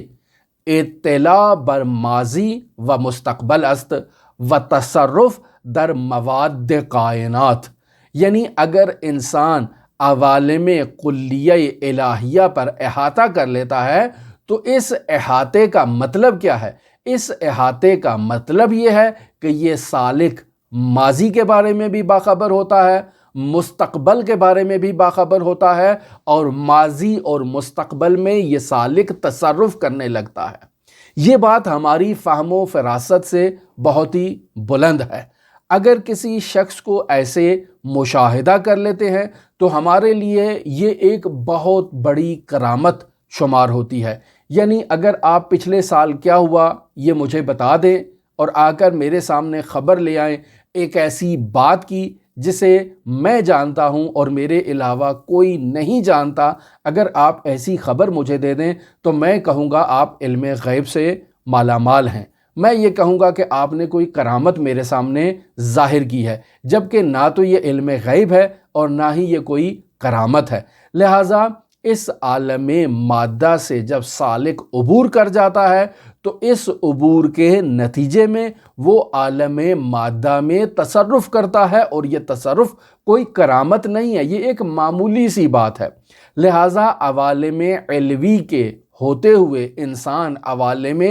اطلاع بر ماضی و مستقبل است و تصرف در مواد کائنات۔ یعنی اگر انسان عوالم کلیہ الہیہ پر احاطہ کر لیتا ہے تو اس احاطے کا مطلب کیا ہے؟ اس احاطے کا مطلب یہ ہے کہ یہ سالک ماضی کے بارے میں بھی باخبر ہوتا ہے، مستقبل کے بارے میں بھی باخبر ہوتا ہے، اور ماضی اور مستقبل میں یہ سالک تصرف کرنے لگتا ہے۔ یہ بات ہماری فہم و فراست سے بہت ہی بلند ہے۔ اگر کسی شخص کو ایسے مشاہدہ کر لیتے ہیں تو ہمارے لیے یہ ایک بہت بڑی کرامت شمار ہوتی ہے۔ یعنی اگر آپ پچھلے سال کیا ہوا یہ مجھے بتا دیں اور آ کر میرے سامنے خبر لے آئیں ایک ایسی بات کی جسے میں جانتا ہوں اور میرے علاوہ کوئی نہیں جانتا، اگر آپ ایسی خبر مجھے دے دیں تو میں کہوں گا آپ علم غیب سے مالا مال ہیں۔ میں یہ کہوں گا کہ آپ نے کوئی کرامت میرے سامنے ظاہر کی ہے، جبکہ نہ تو یہ علم غیب ہے اور نہ ہی یہ کوئی کرامت ہے۔ لہٰذا اس عالم مادہ سے جب سالک عبور کر جاتا ہے تو اس عبور کے نتیجے میں وہ عالم مادہ میں تصرف کرتا ہے، اور یہ تصرف کوئی کرامت نہیں ہے، یہ ایک معمولی سی بات ہے۔ لہٰذا عوالم علوی کے ہوتے ہوئے انسان عوالم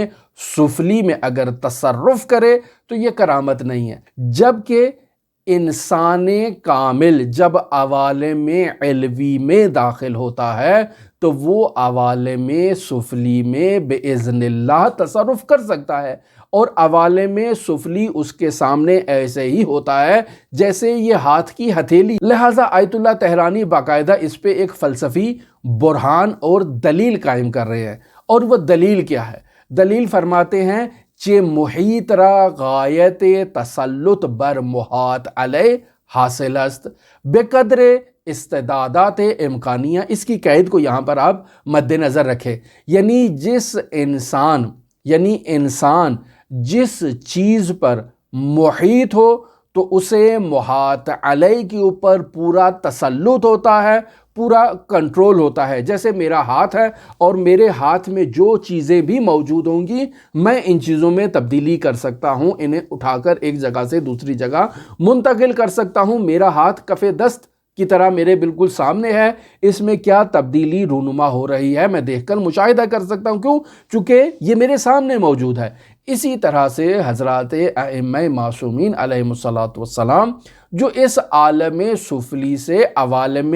سفلی میں اگر تصرف کرے تو یہ کرامت نہیں ہے، جبکہ انسان کامل جب عوالم علوی میں داخل ہوتا ہے تو وہ عوالم سفلی میں بإذن اللہ تصرف کر سکتا ہے، اور عوالم سفلی اس کے سامنے ایسے ہی ہوتا ہے جیسے یہ ہاتھ کی ہتھیلی۔ لہٰذا آیت اللہ طحرانی باقاعدہ اس پہ ایک فلسفی برہان اور دلیل قائم کر رہے ہیں، اور وہ دلیل کیا ہے؟ دلیل فرماتے ہیں چہ محیط را غایت تسلط بر محاط علیہ حاصل است بقدر استعدادات امکانیہ۔ اس کی قید کو یہاں پر آپ مد نظر رکھیں، یعنی انسان جس چیز پر محیط ہو تو اسے محاط علیہ کے اوپر پورا تسلط ہوتا ہے، پورا کنٹرول ہوتا ہے۔ جیسے میرا ہاتھ ہے اور میرے ہاتھ میں جو چیزیں بھی موجود ہوں گی میں ان چیزوں میں تبدیلی کر سکتا ہوں، انہیں اٹھا کر ایک جگہ سے دوسری جگہ منتقل کر سکتا ہوں۔ میرا ہاتھ کف دست کی طرح میرے بالکل سامنے ہے، اس میں کیا تبدیلی رونما ہو رہی ہے میں دیکھ کر مشاہدہ کر سکتا ہوں، کیوں؟ چونکہ یہ میرے سامنے موجود ہے۔ اسی طرح سے حضرات ائمہ معصومین علیہم الصلاۃ والسلام جو اس عالم سفلی سے عوالم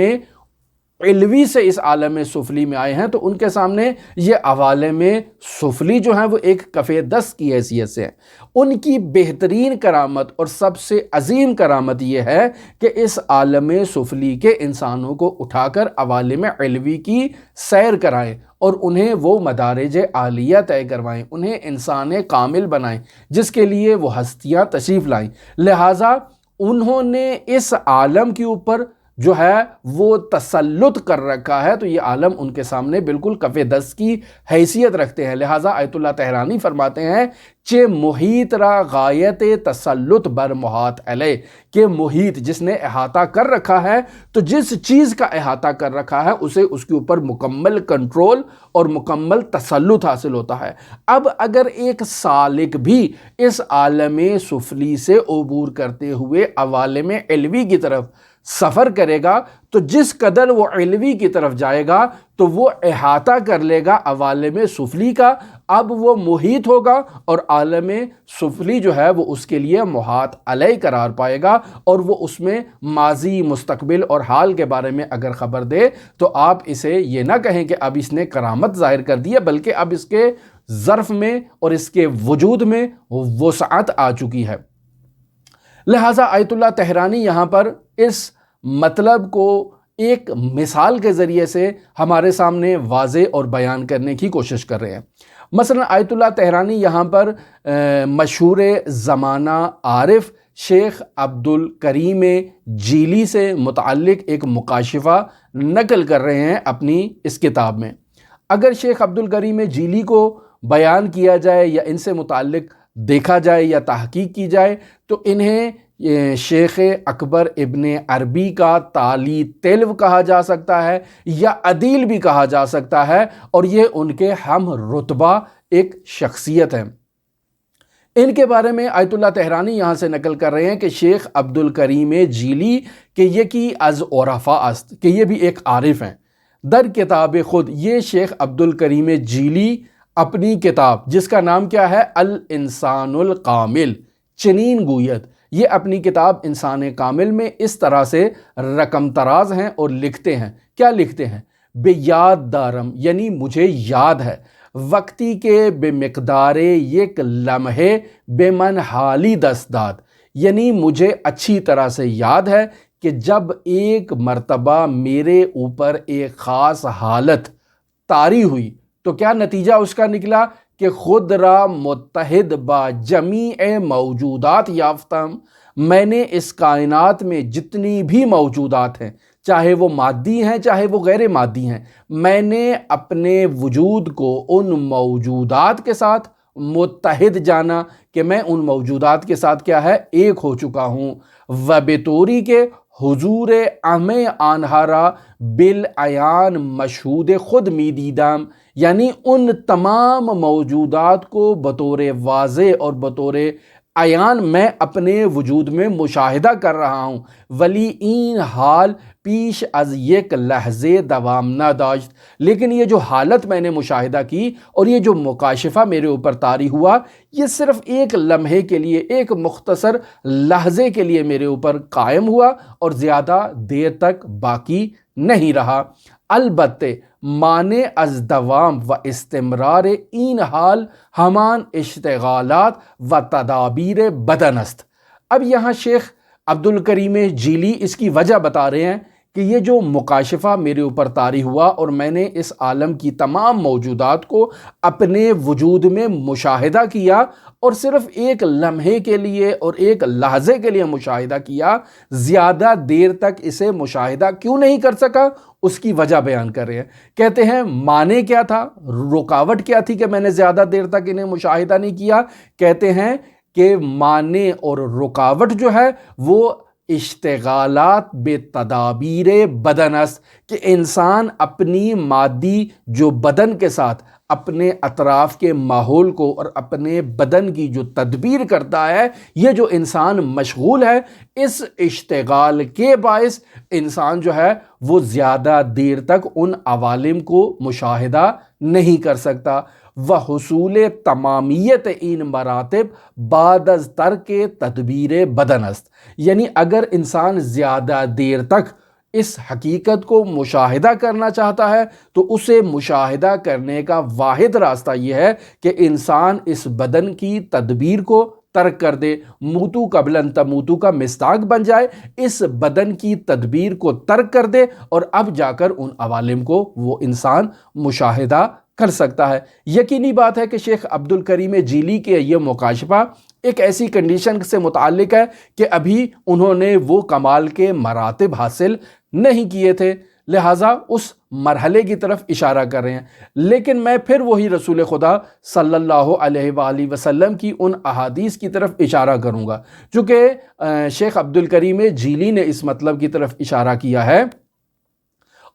علوی سے اس عالم سفلی میں آئے ہیں تو ان کے سامنے یہ عوالم سفلی جو ہیں وہ ایک کف دست کی حیثیت سے ہیں۔ ان کی بہترین کرامت اور سب سے عظیم کرامت یہ ہے کہ اس عالم سفلی کے انسانوں کو اٹھا کر عوالم علوی کی سیر کرائیں اور انہیں وہ مدارج عالیہ طے کروائیں، انہیں انسان کامل بنائیں جس کے لیے وہ ہستیاں تشریف لائیں۔ لہٰذا انہوں نے اس عالم کے اوپر جو ہے وہ تسلط کر رکھا ہے، تو یہ عالم ان کے سامنے بالکل کف دست کی حیثیت رکھتے ہیں۔ لہٰذا آیت اللہ طحرانی فرماتے ہیں چہ محیط را غایت تسلط بر محاط علیہ، کہ محیط جس نے احاطہ کر رکھا ہے، تو جس چیز کا احاطہ کر رکھا ہے اسے اس کے اوپر مکمل کنٹرول اور مکمل تسلط حاصل ہوتا ہے۔ اب اگر ایک سالک بھی اس عالم سفلی سے عبور کرتے ہوئے عوالم علوی کی طرف سفر کرے گا تو جس قدر وہ علوی کی طرف جائے گا تو وہ احاطہ کر لے گا عوالم سفلی کا، اب وہ محیط ہوگا اور عالم سفلی جو ہے وہ اس کے لیے محاط علیہ قرار پائے گا، اور وہ اس میں ماضی، مستقبل اور حال کے بارے میں اگر خبر دے تو آپ اسے یہ نہ کہیں کہ اب اس نے کرامت ظاہر کر دی ہے، بلکہ اب اس کے ظرف میں اور اس کے وجود میں وسعت آ چکی ہے۔ لہٰذا آیت اللہ طحرانی یہاں پر اس مطلب کو ایک مثال کے ذریعے سے ہمارے سامنے واضح اور بیان کرنے کی کوشش کر رہے ہیں۔ مثلا آیت اللہ طحرانی یہاں پر مشہور زمانہ عارف شیخ عبد الکریم جیلی سے متعلق ایک مکاشفہ نقل کر رہے ہیں اپنی اس کتاب میں۔ اگر شیخ عبد الکریم جیلی کو بیان کیا جائے یا ان سے متعلق دیکھا جائے یا تحقیق کی جائے تو انہیں شیخ اکبر ابن عربی کا تالی تلو کہا جا سکتا ہے یا عدیل بھی کہا جا سکتا ہے، اور یہ ان کے ہم رتبہ ایک شخصیت ہے۔ ان کے بارے میں آیت اللہ طحرانی یہاں سے نقل کر رہے ہیں کہ شیخ عبد الکریم جیلی کہ یہ کی از عرفا است، کہ یہ بھی ایک عارف ہیں۔ در کتاب خود یہ شیخ عبد الکریم جیلی اپنی کتاب جس کا نام کیا ہے الانسان الکامل چنین گوید، یہ اپنی کتاب انسان کامل میں اس طرح سے رقم تراز ہیں اور لکھتے ہیں۔ کیا لکھتے ہیں؟ بے یاد دارم، یعنی مجھے یاد ہے، وقتی کے بے مقدار یک لمحے بے من حالی دست داد، یعنی مجھے اچھی طرح سے یاد ہے کہ جب ایک مرتبہ میرے اوپر ایک خاص حالت طاری ہوئی تو کیا نتیجہ اس کا نکلا کہ خود را متحد با جمیع موجودات یافتم، میں نے اس کائنات میں جتنی بھی موجودات ہیں، چاہے وہ مادی ہیں چاہے وہ غیر مادی ہیں، میں نے اپنے وجود کو ان موجودات کے ساتھ متحد جانا کہ میں ان موجودات کے ساتھ کیا ہے، ایک ہو چکا ہوں۔ وبطوری کے حضور اہمِ آنہارا بالعیان مشہود خود می دیدم، یعنی ان تمام موجودات کو بطور واضح اور بطور عیان میں اپنے وجود میں مشاہدہ کر رہا ہوں، ولی این حال پیش از یک لحظے دوام نہ داشت، لیکن یہ جو حالت میں نے مشاہدہ کی اور یہ جو مکاشفہ میرے اوپر طاری ہوا، یہ صرف ایک لمحے کے لیے، ایک مختصر لحظے کے لیے میرے اوپر قائم ہوا اور زیادہ دیر تک باقی نہیں رہا۔ البتہ مانع از دوام و استمرار این حال ہمان اشتغالات و تدابیر بدن است۔ اب یہاں شیخ عبدالکریم جیلی اس کی وجہ بتا رہے ہیں کہ یہ جو مکاشفہ میرے اوپر طاری ہوا اور میں نے اس عالم کی تمام موجودات کو اپنے وجود میں مشاہدہ کیا اور صرف ایک لمحے کے لیے اور ایک لحظے کے لیے مشاہدہ کیا، زیادہ دیر تک اسے مشاہدہ کیوں نہیں کر سکا، اس کی وجہ بیان کر رہے ہیں۔ کہتے ہیں معنی کیا تھا، رکاوٹ کیا تھی کہ میں نے زیادہ دیر تک انہیں مشاہدہ نہیں کیا؟ کہتے ہیں کہ معنی اور رکاوٹ جو ہے وہ اشتغالات بے تدابیر بدن است، کہ انسان اپنی مادی جو بدن کے ساتھ اپنے اطراف کے ماحول کو اور اپنے بدن کی جو تدبیر کرتا ہے، یہ جو انسان مشغول ہے، اس اشتغال کے باعث انسان جو ہے وہ زیادہ دیر تک ان عوالم کو مشاہدہ نہیں کر سکتا۔ وحصول تمامیت این مراتب بعد از ترک تدبیر بدن است، یعنی اگر انسان زیادہ دیر تک اس حقیقت کو مشاہدہ کرنا چاہتا ہے تو اسے مشاہدہ کرنے کا واحد راستہ یہ ہے کہ انسان اس بدن کی تدبیر کو ترک کر دے، موتو قبل ان تموتو کا مصداق بن جائے، اس بدن کی تدبیر کو ترک کر دے اور اب جا کر ان عوالم کو وہ انسان مشاہدہ کر سکتا ہے۔ یقینی بات ہے کہ شیخ عبدالکریم جیلی کے یہ مکاشفہ ایک ایسی کنڈیشن سے متعلق ہے کہ ابھی انہوں نے وہ کمال کے مراتب حاصل نہیں کیے تھے، لہٰذا اس مرحلے کی طرف اشارہ کر رہے ہیں۔ لیکن میں پھر وہی رسول خدا صلی اللہ علیہ وآلہ وسلم کی ان احادیث کی طرف اشارہ کروں گا، چونکہ شیخ عبدالکریم جیلی نے اس مطلب کی طرف اشارہ کیا ہے،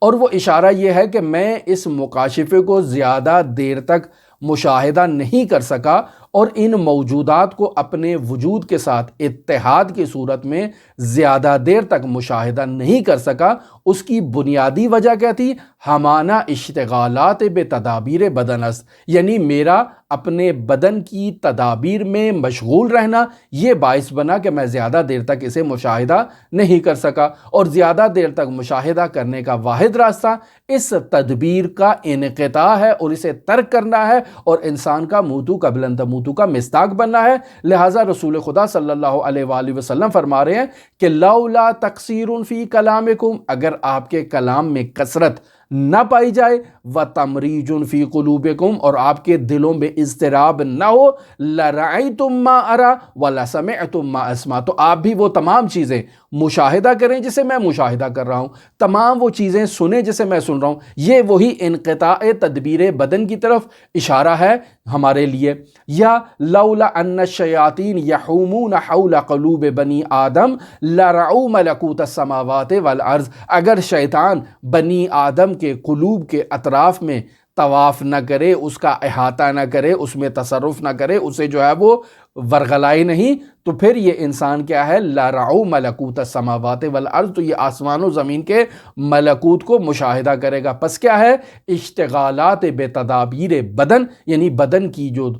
اور وہ اشارہ یہ ہے کہ میں اس مکاشفے کو زیادہ دیر تک مشاہدہ نہیں کر سکا اور ان موجودات کو اپنے وجود کے ساتھ اتحاد کی صورت میں زیادہ دیر تک مشاہدہ نہیں کر سکا۔ اس کی بنیادی وجہ کیا تھی؟ ہمانہ اشتغالات بے تدابیر بدن است، یعنی میرا اپنے بدن کی تدابیر میں مشغول رہنا یہ باعث بنا کہ میں زیادہ دیر تک اسے مشاہدہ نہیں کر سکا، اور زیادہ دیر تک مشاہدہ کرنے کا واحد راستہ اس تدبیر کا انقطاع ہے اور اسے ترک کرنا ہے اور انسان کا موتو قبل ان تموتو کا مصداق بننا ہے۔ لہٰذا رسول خدا صلی اللہ علیہ وآلہ وسلم فرما رہے ہیں کہ لولا تقصیر فی کلامکم، اگر آپ کے کلام میں کثرت نہ پائی جائے، وتمریج فی قلوبکم، اور آپ کے دلوں میں اضطراب نہ ہو، لرأیتم ما ارا ولسمعتم ما اسمع، تو آپ بھی وہ تمام چیزیں مشاہدہ کریں جسے میں مشاہدہ کر رہا ہوں، تمام وہ چیزیں سنیں جسے میں سن رہا ہوں۔ یہ وہی انقطاع تدبیر بدن کی طرف اشارہ ہے ہمارے لیے۔ یا لولا ان الشیاطین یحومون حول قلوب بنی آدم لرعوا ملکوت السماوات والارض، اگر شیطان بنی آدم کے قلوب کے اطراف میں طواف نہ کرے، اس کا احاطہ نہ کرے، اس میں تصرف نہ کرے، اسے جو ہے وہ ورغلائے نہیں، تو پھر یہ انسان کیا ہے؟ لرعوا ملکوت السماوات والارض، تو یہ آسمان و زمین کے ملکوت کو مشاہدہ کرے گا۔ پس کیا ہے؟ اشتغالات بے تدابیر بدن، یعنی بدن کی جو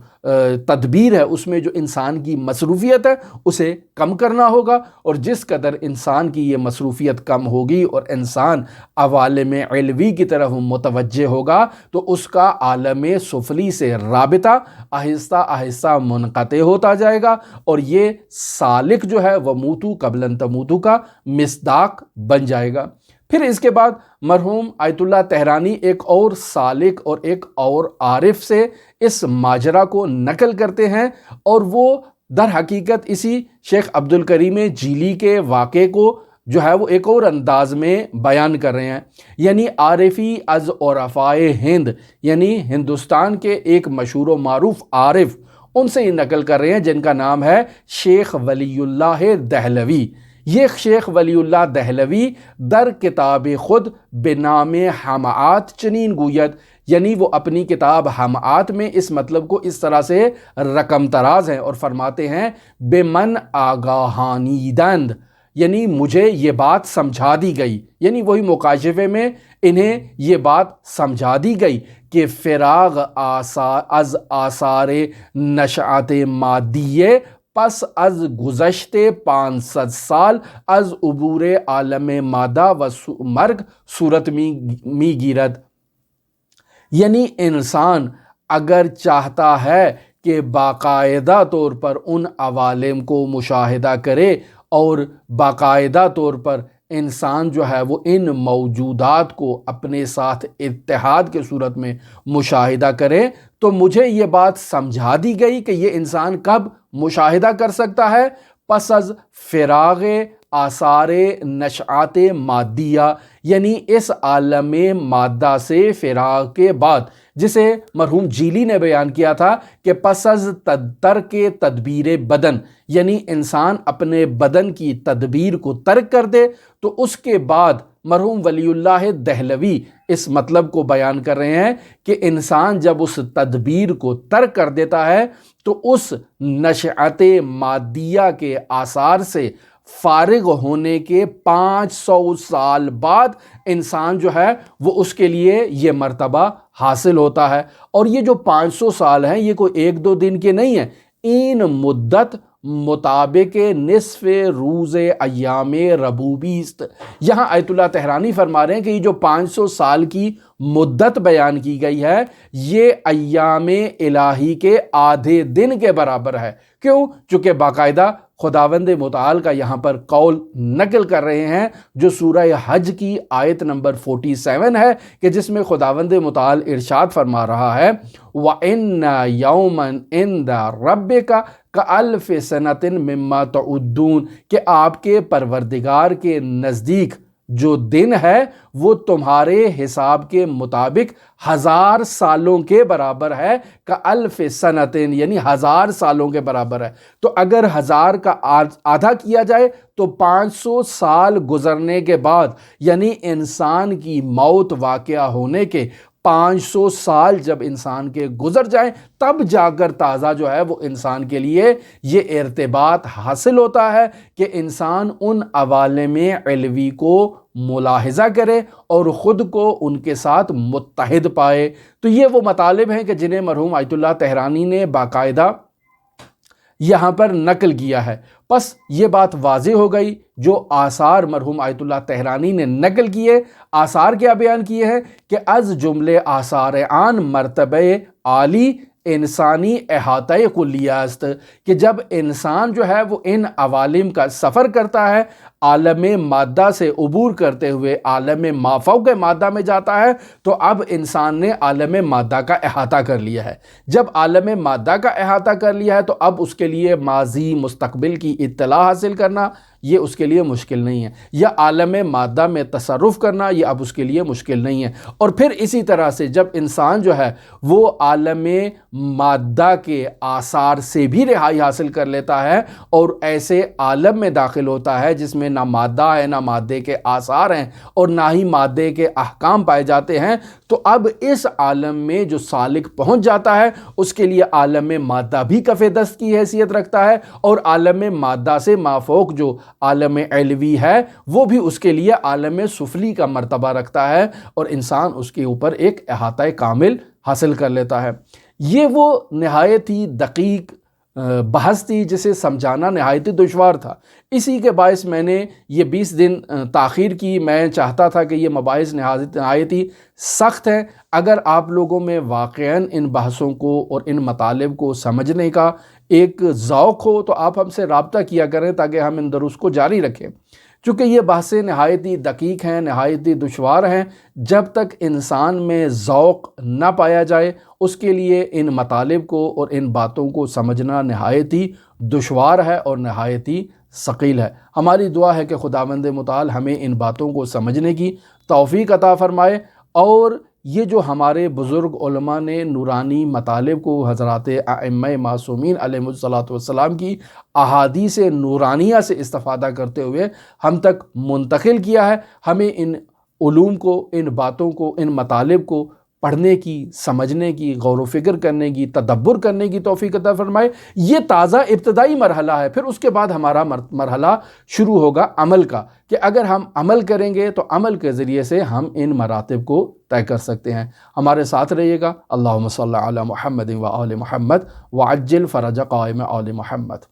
تدبیر ہے اس میں جو انسان کی مصروفیت ہے اسے کم کرنا ہوگا، اور جس قدر انسان کی یہ مصروفیت کم ہوگی اور انسان عوالم علوی کی طرف متوجہ ہوگا تو اس کا عالم سفلی سے رابطہ آہستہ آہستہ منقطع ہوتا ہوتا جائے گا، اور یہ سالک جو ہے وہ موتو قبل ان تموتو کا مصداق بن جائے گا۔ پھر اس کے بعد مرحوم آیت اللہ طحرانی ایک اور سالک اور ایک اور عارف سے اس ماجرا کو نقل کرتے ہیں، اور وہ در حقیقت اسی شیخ عبد الکریم جیلی کے واقعے کو جو ہے وہ ایک اور انداز میں بیان کر رہے ہیں۔ یعنی عارفی از عرفائے ہند، یعنی ہندوستان کے ایک مشہور و معروف عارف، ان سے یہ نقل کر رہے ہیں جن کا نام ہے شیخ ولی اللہ دہلوی۔ یہ شیخ ولی اللہ دہلوی در کتاب خود بنام حمعات چنین گوید، یعنی وہ اپنی کتاب حمعات میں اس مطلب کو اس طرح سے رقم تراز ہیں اور فرماتے ہیں بے من آگاہانیدند، یعنی مجھے یہ بات سمجھا دی گئی، یعنی وہی مکاشفے میں انہیں یہ بات سمجھا دی گئی کہ فراغ از آثار نشعت مادیے پس از گذشتے 500 سال از عبور عالم مادہ و مرگ صورت می گیرد، یعنی انسان اگر چاہتا ہے کہ باقاعدہ طور پر ان عوالم کو مشاہدہ کرے اور باقاعدہ طور پر انسان جو ہے وہ ان موجودات کو اپنے ساتھ اتحاد کے صورت میں مشاہدہ کرے، تو مجھے یہ بات سمجھا دی گئی کہ یہ انسان کب مشاہدہ کر سکتا ہے؟ پس از فراغ آثار نشعات مادیہ، یعنی اس عالم مادہ سے فراغ کے بعد، جسے مرحوم جیلی نے بیان کیا تھا کہ پس از ترک تدبیر بدن، یعنی انسان اپنے بدن کی تدبیر کو ترک کر دے، تو اس کے بعد مرحوم ولی اللہ دہلوی اس مطلب کو بیان کر رہے ہیں کہ انسان جب اس تدبیر کو ترک کر دیتا ہے تو اس نشعت مادیہ کے آثار سے فارغ ہونے کے 500 سال بعد انسان جو ہے وہ اس کے لیے یہ مرتبہ حاصل ہوتا ہے۔ اور یہ جو 500 سال ہیں یہ کوئی ایک دو دن کے نہیں ہیں، این مدت مطابق نصف روز ایام ربوبیست۔ یہاں آیت اللہ طحرانی فرما رہے ہیں کہ یہ جو 500 سال کی مدت بیان کی گئی ہے یہ ایام الہی کے آدھے دن کے برابر ہے۔ کیوں؟ چونکہ باقاعدہ خداوند متعال کا یہاں پر قول نقل کر رہے ہیں جو سورہ حج کی آیت نمبر 47 ہے، کہ جس میں خداوند متعال ارشاد فرما رہا ہے وَإِنَّ يَوْمًا عِنْدَ رَبِّكَ كَأَلْفِ سَنَةٍ مِّمَّا تَعُدُّونَ، کہ آپ کے پروردگار کے نزدیک جو دن ہے وہ تمہارے حساب کے مطابق 1000 سالوں کے برابر ہے، کَأَلْفِ سَنَةٍ یعنی 1000 سالوں کے برابر ہے۔ تو اگر 1000 کا آدھا کیا جائے تو 500 سال گزرنے کے بعد، یعنی انسان کی موت واقعہ ہونے کے 500 سال جب انسان کے گزر جائیں تب جا کر تازہ جو ہے وہ انسان کے لیے یہ ارتباط حاصل ہوتا ہے کہ انسان ان عوالم علوی کو ملاحظہ کرے اور خود کو ان کے ساتھ متحد پائے۔ تو یہ وہ مطالب ہیں کہ جنہیں مرحوم آیت اللہ طحرانی نے باقاعدہ یہاں پر نقل کیا ہے۔ پس یہ بات واضح ہو گئی، جو آثار مرحوم آیت اللہ طحرانی نے نقل کیے، آثار کیا بیان کیے ہیں کہ از جملے آثار آن مرتبہ عالی انسانی احاطہ کلیہ است، کہ جب انسان جو ہے وہ ان عوالم کا سفر کرتا ہے، عالم مادہ سے عبور کرتے ہوئے عالم مافوق مادہ میں جاتا ہے، تو اب انسان نے عالم مادہ کا احاطہ کر لیا ہے۔ جب عالم مادہ کا احاطہ کر لیا ہے تو اب اس کے لیے ماضی مستقبل کی اطلاع حاصل کرنا یہ اس کے لیے مشکل نہیں ہے، یا عالم مادہ میں تصرف کرنا یہ اب اس کے لیے مشکل نہیں ہے۔ اور پھر اسی طرح سے جب انسان جو ہے وہ عالم مادہ کے آثار سے بھی رہائی حاصل کر لیتا ہے اور ایسے عالم میں داخل ہوتا ہے جس میں نہ مادہ ہے نہ مادے کے آثار ہیں اور نہ ہی مادے کے احکام پائے جاتے ہیں، تو اب اس عالم میں جو سالک پہنچ جاتا ہے اس کے لیے عالم مادہ بھی کف دست کی حیثیت رکھتا ہے، اور عالم مادہ سے مافوق جو عالم علوی ہے وہ بھی اس کے لیے عالم سفلی کا مرتبہ رکھتا ہے، اور انسان اس کے اوپر ایک احاطہ کامل حاصل کر لیتا ہے۔ یہ وہ نہایت ہی دقیق بحث تھی جسے سمجھانا نہایت ہی دشوار تھا۔ اسی کے باعث میں نے یہ 20 دن تاخیر کی۔ میں چاہتا تھا کہ یہ مباحث نہایت ہی سخت ہیں، اگر آپ لوگوں میں واقعاً ان بحثوں کو اور ان مطالب کو سمجھنے کا ایک ذوق ہو تو آپ ہم سے رابطہ کیا کریں تاکہ ہم ان دروس کو جاری رکھیں۔ چونکہ یہ بحثیں نہایت ہی دقیق ہیں، نہایت ہی دشوار ہیں، جب تک انسان میں ذوق نہ پایا جائے اس کے لیے ان مطالب کو اور ان باتوں کو سمجھنا نہایت ہی دشوار ہے اور نہایت ہی ثقیل ہے۔ ہماری دعا ہے کہ خداوند متعال ہمیں ان باتوں کو سمجھنے کی توفیق عطا فرمائے، اور یہ جو ہمارے بزرگ علماء نے نورانی مطالب کو حضرات ائمہ معصومین علیہم الصلاۃ والسلام کی احادیث نورانیہ سے استفادہ کرتے ہوئے ہم تک منتقل کیا ہے، ہمیں ان علوم کو، ان باتوں کو، ان مطالب کو پڑھنے کی، سمجھنے کی، غور و فکر کرنے کی، تدبر کرنے کی توفیق عطا فرمائے۔ یہ تازہ ابتدائی مرحلہ ہے، پھر اس کے بعد ہمارا مرحلہ شروع ہوگا عمل کا، کہ اگر ہم عمل کریں گے تو عمل کے ذریعے سے ہم ان مراتب کو طے کر سکتے ہیں۔ ہمارے ساتھ رہیے گا۔ اللہم صلی علی محمد و آل محمد وعجل فرج قائم آل محمد۔